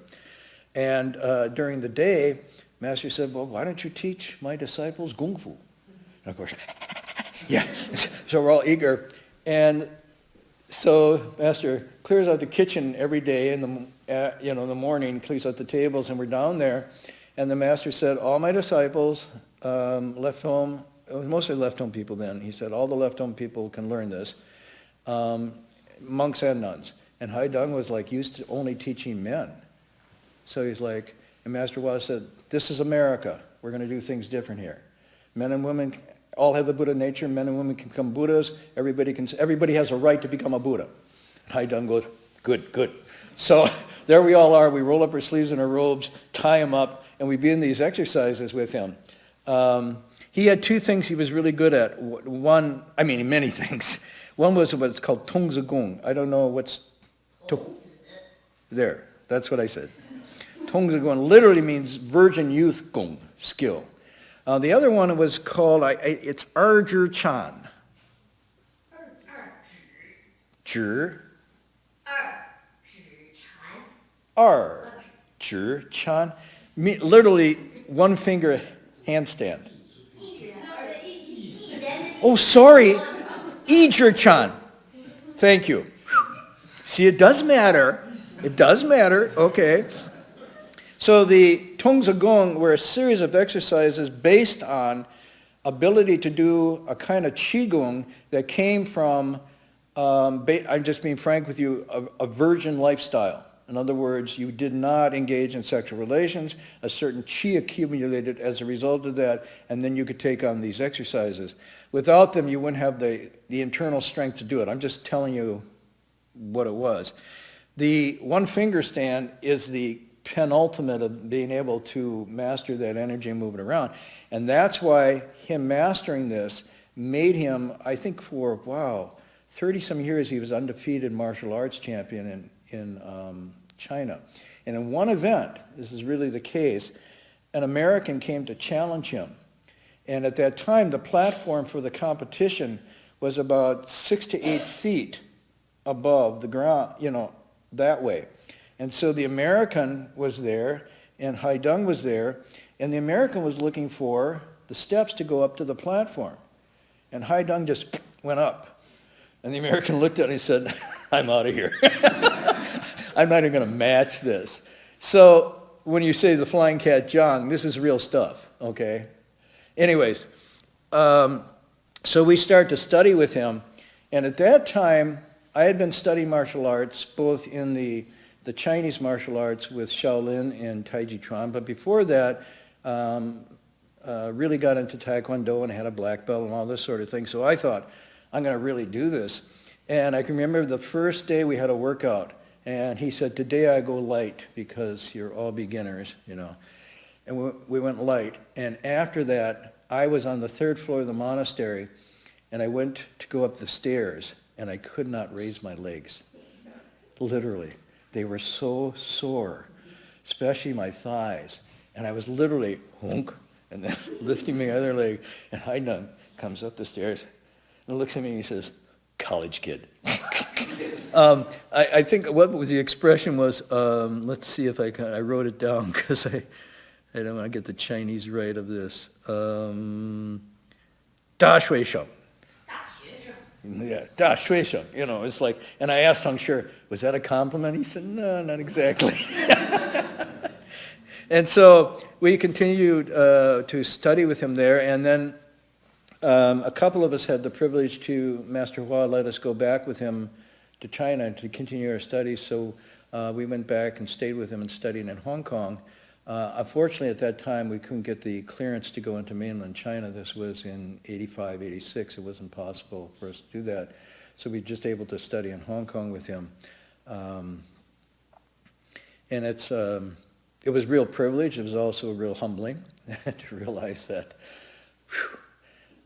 And during the day, Master said, "Well, why don't you teach my disciples Kung Fu?" And of course, yeah, so we're all eager. And so Master clears out the kitchen every day in the morning, clears out the tables, and we're down there. And the Master said, "All my disciples left home," it was mostly left home people then. He said, "All the left home people can learn this, monks and nuns." And Haidong was like used to only teaching men. So he's like, and Master Hua said, "This is America. We're going to do things different here. Men and women all have the Buddha nature. Men and women can become Buddhas. Everybody has a right to become a Buddha. And Haidong goes, good, good. So there we all are. We roll up our sleeves in our robes, tie them up, and we begin these exercises with him. He had two things he was really good at. One, I mean, many things. One was what's called Tongzi Gong. I don't know what's... There, that's what I said. Tongzi Gong literally means virgin youth gong, skill. The other one was called, it's Zhi Chan. 二 Zhi Chan. Literally one finger handstand. 指， Oh, sorry. Zhi Chan. Thank you. See, it does matter. It does matter. Okay. So the Tongzi Gong were a series of exercises based on ability to do a kind of qigong that came from, I'm just being frank with you, a virgin lifestyle. In other words, you did not engage in sexual relations. A certain qi accumulated as a result of that, and then you could take on these exercises. Without them, you wouldn't have the internal strength to do it. I'm just telling you what it was. The one finger stand is the penultimate of being able to master that energy and move it around. And that's why him mastering this made him, I think for, 30-some years he was undefeated martial arts champion in China. And in one event, this is really the case, an American came to challenge him. And at that time, the platform for the competition was about 6 to 8 feet above the ground, that way. And so the American was there, and Haidong was there, and the American was looking for the steps to go up to the platform. And Haidong just went up. And the American looked at it and said, I'm out of here. I'm not even going to match this. So when you say the flying cat Zhang, this is real stuff, okay? Anyways, so we start to study with him. And at that time, I had been studying martial arts, both in the Chinese martial arts with Shaolin and Tai Chi Chuan. But before that, really got into Taekwondo and had a black belt and all this sort of thing. So I thought, I'm going to really do this. And I can remember the first day we had a workout. And he said, today I go light because you're all beginners, And we went light. And after that, I was on the 3rd floor of the monastery, and I went to go up the stairs, and I could not raise my legs. Literally. They were so sore, especially my thighs. And I was literally, honk, and then lifting my other leg. And Huineng comes up the stairs and looks at me and he says, college kid. I think what the expression was, let's see if I wrote it down because I don't want to get the Chinese right of this. Da shui sheng. 大学生， Yeah, da shui sheng. It's like, and I asked Hong Shi, was that a compliment? He said, no, not exactly. And so we continued to study with him there, and then a couple of us had the privilege to, Master Hua let us go back with him to China to continue our studies, so we went back and stayed with him and studied in Hong Kong. Unfortunately, at that time, we couldn't get the clearance to go into mainland China. This was in 85, 86. It wasn't possible for us to do that. So we were just able to study in Hong Kong with him. And it was real privilege. It was also real humbling to realize that. Whew.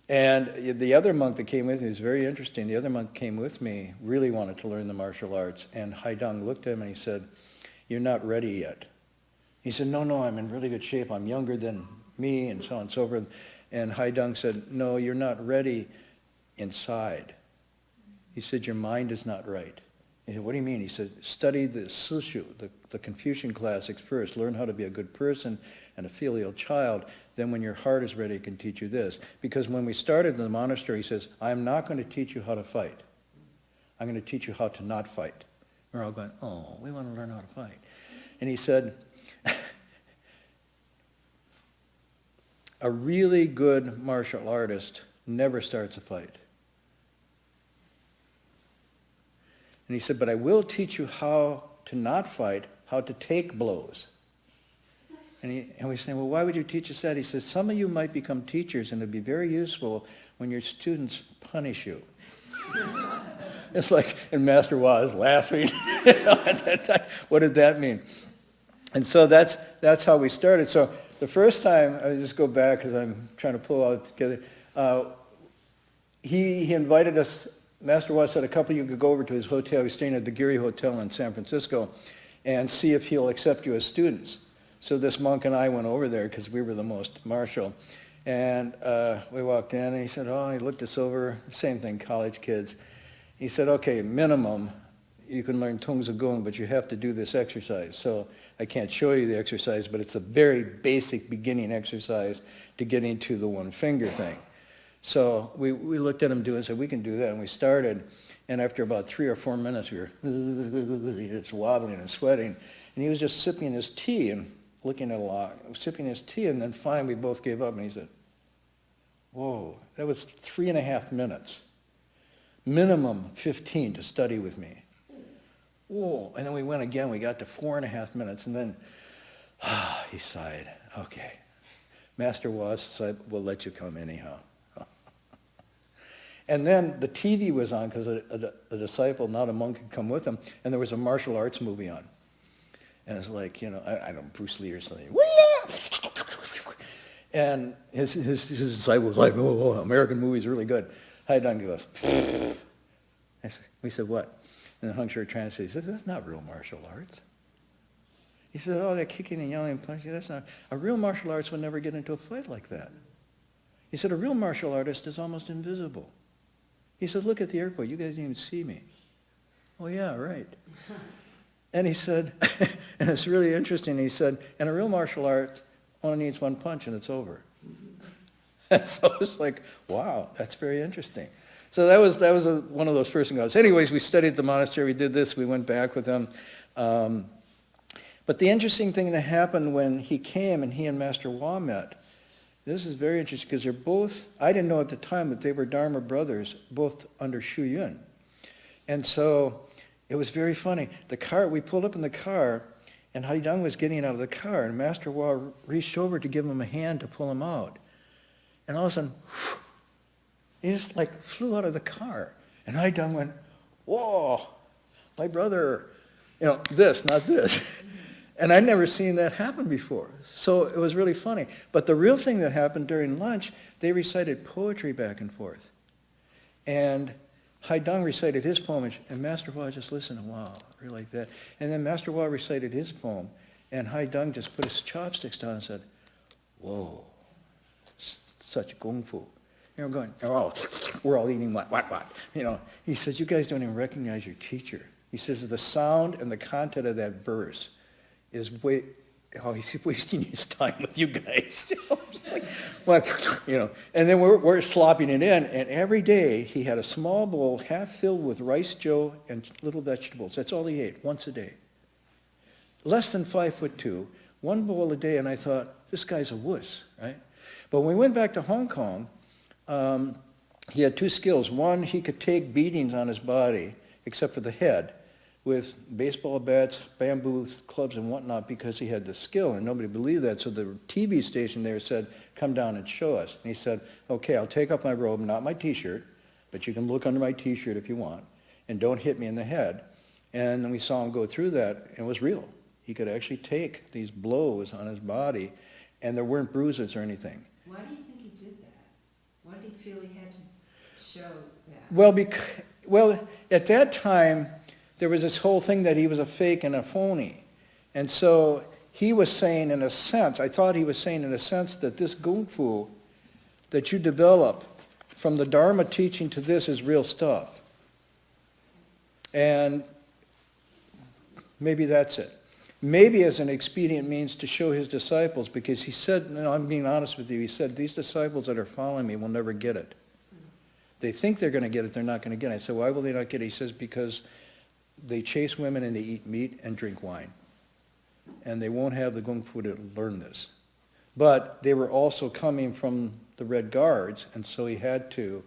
And the other monk that came with me was very interesting. The other monk came with me, really wanted to learn the martial arts. And Haidong looked at him and he said, you're not ready yet. He said, no, I'm in really good shape. I'm younger than me and so on and so forth. And Haidong said, no, you're not ready inside. He said, your mind is not right. He said, what do you mean? He said, study the Sishu, the Confucian classics first. Learn how to be a good person and a filial child. Then when your heart is ready, it can teach you this. Because when we started in the monastery, he says, I'm not going to teach you how to fight. I'm going to teach you how to not fight. We're all going, oh, we want to learn how to fight. And he said, a really good martial artist never starts a fight. And he said, but I will teach you how to not fight, how to take blows. And And we say, well, why would you teach us that? He says, some of you might become teachers, and it'd be very useful when your students punish you. It's like, and Master Hua is laughing. At that time. What did that mean? And so that's how we started. So the first time, I just go back because I'm trying to pull all it together. He invited us. Master Hua said a couple of you could go over to his hotel. He's staying at the Geary Hotel in San Francisco, and see if he'll accept you as students. So this monk and I went over there because we were the most martial. And we walked in, and he said, oh, he looked us over. Same thing, college kids. He said, okay, minimum, you can learn Tung Tzu Gung, but you have to do this exercise. So I can't show you the exercise, but it's a very basic beginning exercise to getting to the one finger thing. So we looked at him doing it and said, we can do that. And we started. And after about 3 or 4 minutes, we were just wobbling and sweating. And he was just sipping his tea and looking at a lot, sipping his tea. And then finally, we both gave up. And he said, whoa, that was 3.5 minutes. Minimum 15 to study with me. Whoa. And then we went again. We got to 4.5 minutes. And then he sighed. Okay. Master Hua said, we'll let you come anyhow. And then the TV was on because a disciple, not a monk, had come with him, and there was a martial arts movie on. And it's like, you know, I don't know, Bruce Lee or something. And his disciple was like, oh, American movies are really good. Haidang goes, we said, what? And the Hung Shui translates, he says, that's not real martial arts. He said, oh, they're kicking and yelling and punching. That's not, a real martial artist would never get into a fight like that. He said, a real martial artist is almost invisible. He said, look at the airport. You guys didn't even see me. Oh, yeah, right. And he said, and it's really interesting, he said, and a real martial art only needs one punch and it's over. And so it's like, wow, that's very interesting. So that was one of those first things. Anyways, we studied at the monastery. We did this. We went back with him. But the interesting thing that happened when he came and he and Master Hua met, this is very interesting because they're both, I didn't know at the time, but they were Dharma brothers, both under Shu Yun. And so it was very funny. The car, we pulled up in the car, and Haidang was getting out of the car, and Master Hua reached over to give him a hand to pull him out. And all of a sudden, he just like flew out of the car. And Haidang went, whoa, my brother, you know, this, not this. And I'd never seen that happen before. So it was really funny. But the real thing that happened during lunch, they recited poetry back and forth. And Haidang recited his poem, and Master Hua just listened, wow, really like that. And then Master Hua recited his poem, and Haidang just put his chopsticks down and said, whoa, such kung fu. You know, going, oh, we're all eating what. You know, he says, you guys don't even recognize your teacher. He says, the sound and the content of that verse is he's wasting his time with you guys. Like, well, you know, and then we're slopping it in, and every day he had a small bowl half filled with rice joe and little vegetables. That's all he ate, once a day. Less than 5'2", one bowl a day, and I thought, this guy's a wuss, right? But when we went back to Hong Kong, he had 2 skills. One, he could take beatings on his body, except for the head, with baseball bats, bamboo clubs, and whatnot, because he had the skill, and nobody believed that. So the TV station there said, come down and show us. And he said, okay, I'll take off my robe, not my T-shirt, but you can look under my T-shirt if you want, and don't hit me in the head. And then we saw him go through that, and it was real. He could actually take these blows on his body, and there weren't bruises or anything. Why do you think he did that? Why did he feel he had to show that? Well, at that time, there was this whole thing that he was a fake and a phony. And so he was saying in a sense, I thought he was saying in a sense that this Kung Fu that you develop from the Dharma teaching to this is real stuff. And maybe that's it. Maybe as an expedient means to show his disciples, because he said, no, I'm being honest with you, he said, these disciples that are following me will never get it. They think they're going to get it, they're not going to get it. I said, why will they not get it? He says, because they chase women and they eat meat and drink wine. And they won't have the Kung Fu to learn this. But they were also coming from the Red Guards, and so he had to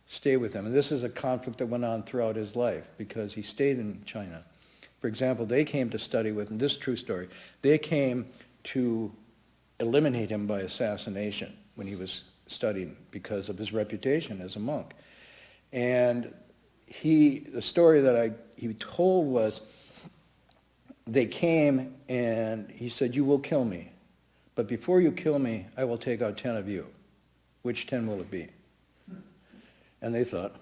stay with them. And this is a conflict that went on throughout his life, because he stayed in China. For example, they came to study with him, this is a true story, they came to eliminate him by assassination when he was studying because of his reputation as a monk. And the story that he told was, they came and he said, "You will kill me, but before you kill me, I will take out 10 of you. Which 10 will it be?" And they thought,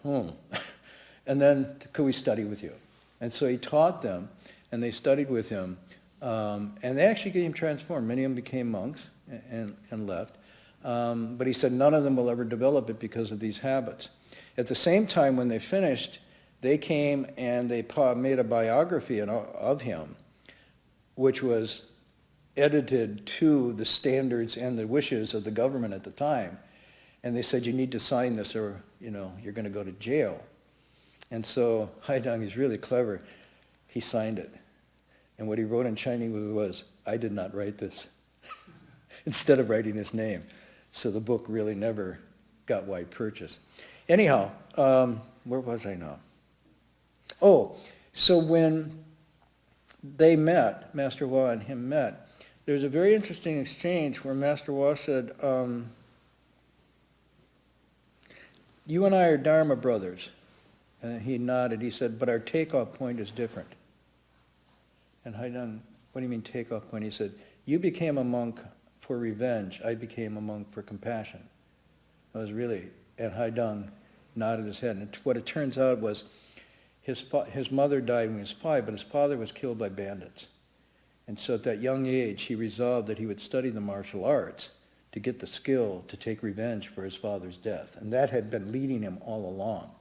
And then, could we study with you? And so he taught them, and they studied with him, and they actually became transformed. Many of them became monks and left. But he said none of them will ever develop it because of these habits. At the same time, when they finished, they came and they made a biography of him, which was edited to the standards and the wishes of the government at the time. And they said, "You need to sign this or, you're going to go to jail." And so Huineng is really clever. He signed it. And what he wrote in Chinese was, "I did not write this," instead of writing his name. So the book really never got wide purchase. Anyhow, where was I now? Oh, so when they met, Master Hua and him met, there's a very interesting exchange where Master Hua said, "You and I are Dharma brothers." And he nodded. He said, "But our takeoff point is different." And Huineng, "What do you mean takeoff point?" He said, "You became a monk for revenge. I became a monk for compassion." It was really, and Huineng nodded his head. And what it turns out was his mother died when he was 5, but his father was killed by bandits. And so at that young age, he resolved that he would study the martial arts to get the skill to take revenge for his father's death. And that had been leading him all along.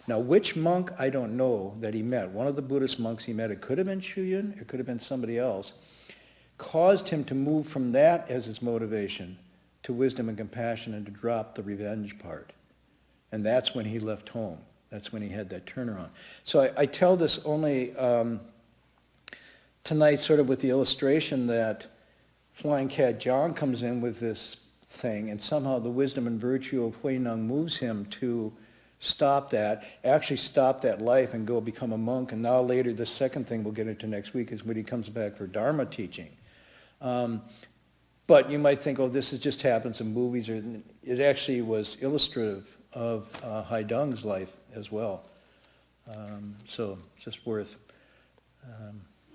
Now, which monk, I don't know, that he met, one of the Buddhist monks he met, it could have been Shuyan, it could have been somebody else, caused him to move from that as his motivation to wisdom and compassion and to drop the revenge part. And that's when he left home. That's when he had that turnaround. So I tell this only tonight sort of with the illustration that Flying Cat John comes in with this thing, and somehow the wisdom and virtue of Huineng moves him to stop that, actually stop that life and go become a monk. And now later, the second thing we'll get into next week is when he comes back for Dharma teaching. But you might think, this just happens in movies. Or it actually was illustrative of Huineng's life as well. So it's just worth... You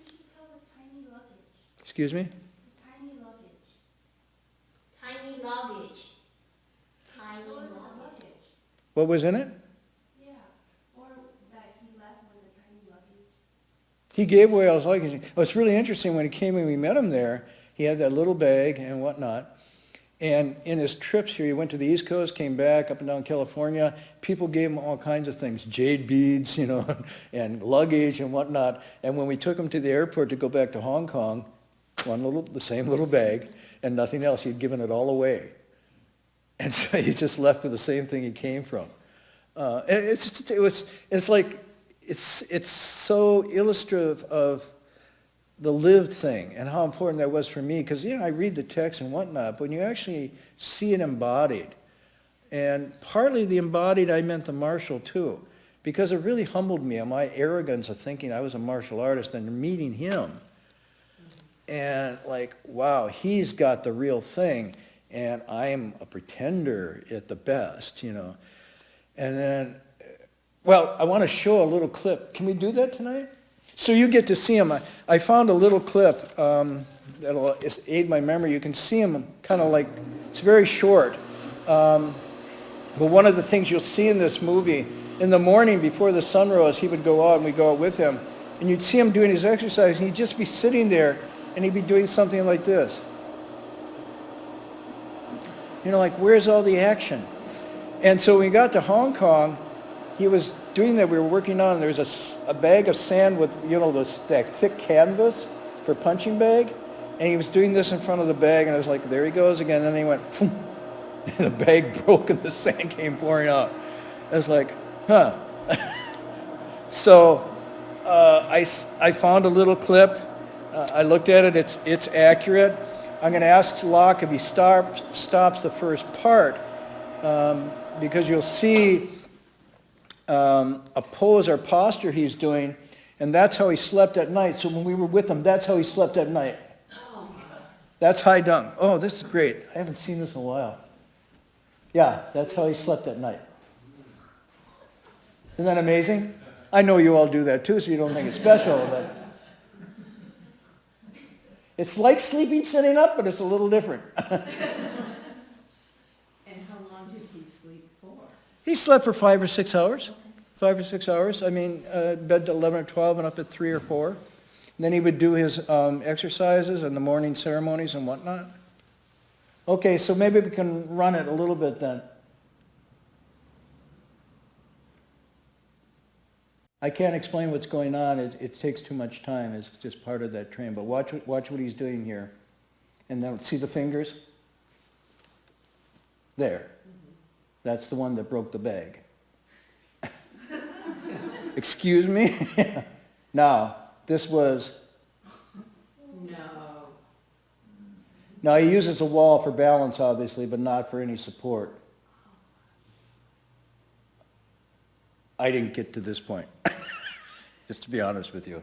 should tell the tiny luggage. Excuse me? Tiny luggage. Tiny luggage. Tiny luggage. What was in it? Yeah, or that he left with a tiny luggage. He gave away all his luggage. Well, it's really interesting. When he came and we met him there, he had that little bag and whatnot. And in his trips here, he went to the East Coast, came back up and down California. People gave him all kinds of things, jade beads, and luggage and whatnot. And when we took him to the airport to go back to Hong Kong, the same little bag and nothing else. He'd given it all away. And so he just left with the same thing he came from. It's so illustrative of the lived thing and how important that was for me. Because, I read the text and whatnot, but when you actually see it embodied, and partly the embodied, I meant the martial too, because it really humbled me on my arrogance of thinking I was a martial artist and meeting him. And wow, he's got the real thing. And I'm a pretender at the best, And then, I want to show a little clip. Can we do that tonight? So you get to see him. I found a little clip that'll aid my memory. You can see him kind of it's very short. But one of the things you'll see in this movie, in the morning before the sun rose, he would go out and we'd go out with him. And you'd see him doing his exercise, and he'd just be sitting there, and he'd be doing something like this. Where's all the action? And so when we got to Hong Kong, he was doing that. We were working on, there was a bag of sand with, that thick canvas for punching bag. And he was doing this in front of the bag, and I was like, there he goes again. And then he went, phoom, and the bag broke and the sand came pouring out. I was like, huh. So I found a little clip. I looked at it. It's accurate. I'm going to ask Locke if he stops the first part, because you'll see a pose or posture he's doing, and that's how he slept at night. So when we were with him, that's how he slept at night. That's Haidung. Oh, this is great. I haven't seen this in a while. Yeah, that's how he slept at night. Isn't that amazing? I know you all do that too, so you don't think it's special, but it's like sleeping sitting up, but it's a little different. And how long did he sleep for? He slept for 5 or 6 hours. 5 or 6 hours. I mean, bed to 11 or 12 and up at 3 or 4. And then he would do his exercises and the morning ceremonies and whatnot. Okay, so maybe we can run it a little bit then. I can't explain what's going on. It takes too much time. It's just part of that train. But watch what he's doing here. And then see the fingers? There. That's the one that broke the bag. Excuse me? Now, this was... No. Now, he uses a wall for balance, obviously, but not for any support. I didn't get to this point, just to be honest with you.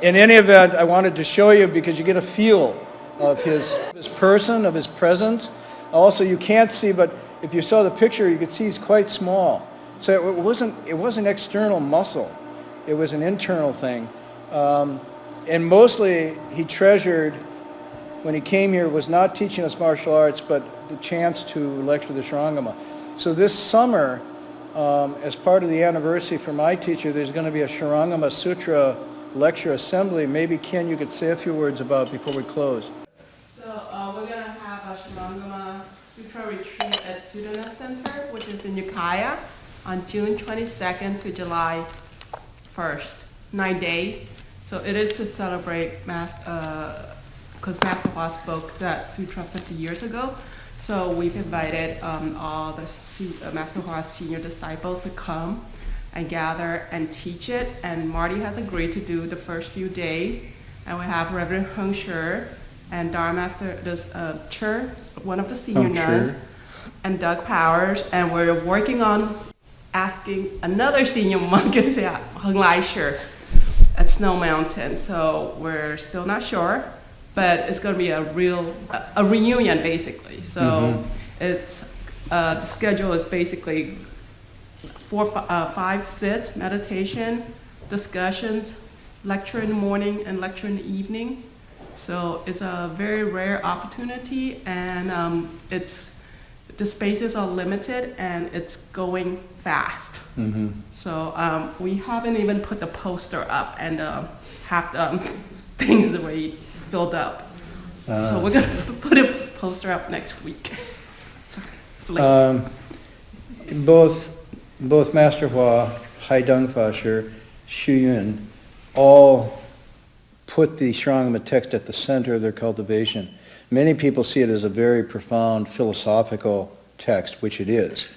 In any event, I wanted to show you because you get a feel of his person, of his presence. Also, you can't see, but if you saw the picture, you could see he's quite small. So it wasn't external muscle. It was an internal thing. And mostly, he treasured, when he came here, was not teaching us martial arts, but the chance to lecture the Shurangama. So this summer, as part of the anniversary for my teacher, there's going to be a Shurangama Sutra lecture assembly. Maybe, Ken, you could say a few words about before we close. So we're going to have a Shurangama Sutra retreat at Sudana Center, which is in Ukiah, on June 22nd to July 1st, 9 days. So it is to celebrate because Master Hua spoke that sutra 50 years ago. So we've invited all the Master Hua's senior disciples to come and gather and teach it. And Marty has agreed to do the first few days. And we have Reverend Heng Sher and Dharma Master Chur, one of the senior nuns, and Doug Powers. And we're working on asking another senior monk, Heng Lai Sher, at Snow Mountain. So we're still not sure. But it's going to be a reunion, basically. So it's the schedule is basically 5 sit, meditation, discussions, lecture in the morning and lecture in the evening. So it's a very rare opportunity, and the spaces are limited, and it's going fast. So we haven't even put the poster up, and half the things already filled up. So we're going to put a poster up next week. Sorry, late. Both Master Hua, Haidung Fasher, Xu Yun, all put the Shurangama text at the center of their cultivation. Many people see it as a very profound philosophical text, which it is.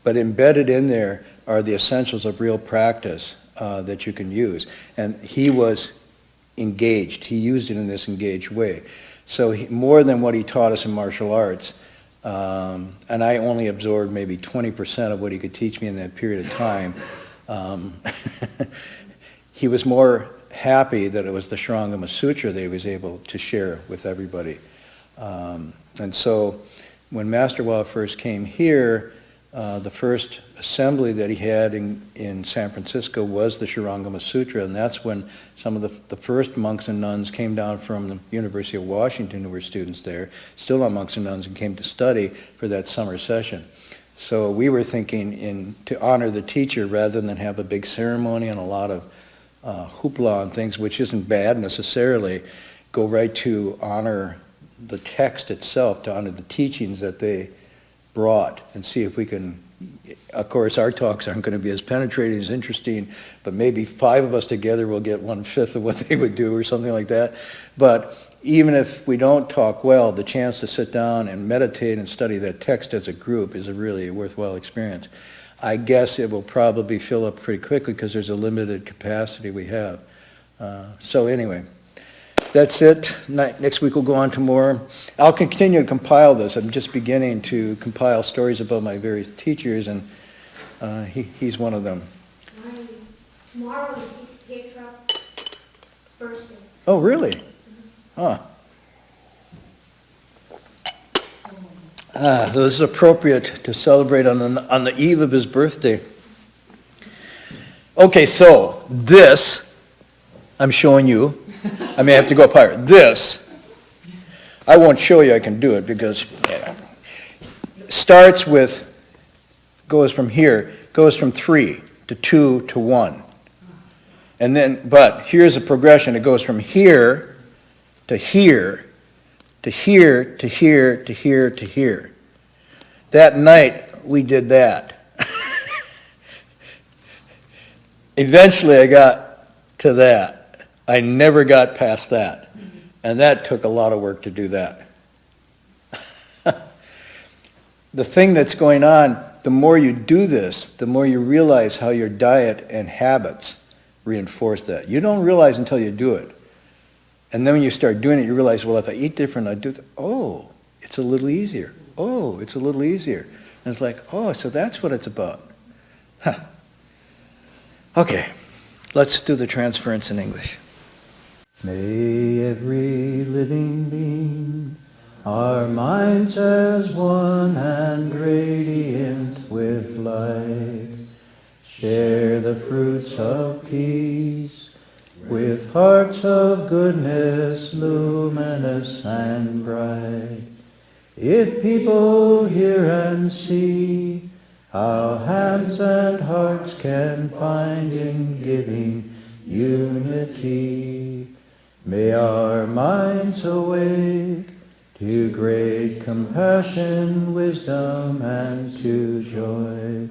But embedded in there are the essentials of real practice that you can use. And he was engaged. He used it in this engaged way. So more than what he taught us in martial arts, and I only absorbed maybe 20% of what he could teach me in that period of time, he was more happy that it was the Shurangama Sutra that he was able to share with everybody. And so when Master Hua first came here, the first assembly that he had in San Francisco was the Shurangama Sutra, and that's when some of the first monks and nuns came down from the University of Washington who were students there, still not monks and nuns, and came to study for that summer session. So we were thinking to honor the teacher rather than have a big ceremony and a lot of hoopla and things, which isn't bad necessarily, go right to honor the text itself, to honor the teachings that they brought, and see if we can. Of course, our talks aren't going to be as penetrating, as interesting, but maybe 5 of us together will get 1/5 of what they would do or something like that. But even if we don't talk well, the chance to sit down and meditate and study that text as a group is a really worthwhile experience. I guess it will probably fill up pretty quickly because there's a limited capacity we have. So anyway, that's it. Next week we'll go on to more. I'll continue to compile this. I'm just beginning to compile stories about my various teachers, and he's one of them. Tomorrow is Patriarch birthday. Oh, really? Huh. So this is appropriate to celebrate on the eve of his birthday. Okay, so this, I'm showing you. I may have to go up higher. This, I won't show you, I can do it because, starts with, goes from here, goes from 3 to 2 to 1. And then, but here's a progression. It goes from here to here to here to here to here to here. That night, we did that. Eventually, I got to that. I never got past that. And that took a lot of work to do that. The thing that's going on, the more you do this, the more you realize how your diet and habits reinforce that. You don't realize until you do it. And then when you start doing it, you realize, well, if I eat different, I do oh, it's a little easier. Oh, it's a little easier. And it's like, oh, so that's what it's about. Huh. Okay, let's do the transference in English. May every living being, our minds as one and radiant with light, share the fruits of peace, with hearts of goodness luminous and bright. If people hear and see how hands and hearts can find in giving unity, may our minds awake to great compassion, wisdom, and to joy.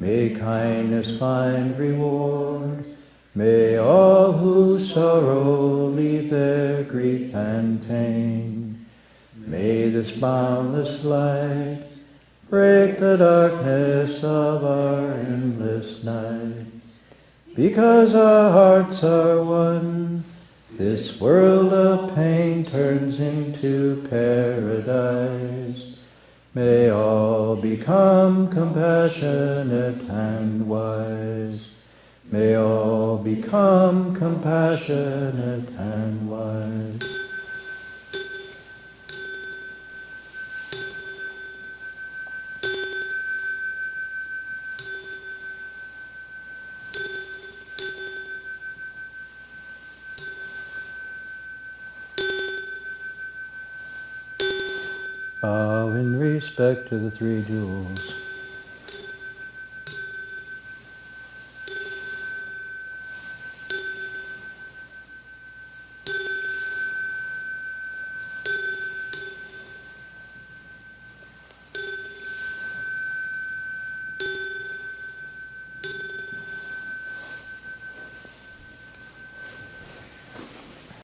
May kindness find reward. May all who sorrow leave their grief and pain. May this boundless light break the darkness of our endless night. Because our hearts are one, this world of pain turns into paradise. May all become compassionate and wise. May all become compassionate and wise. Bow in respect to the three jewels.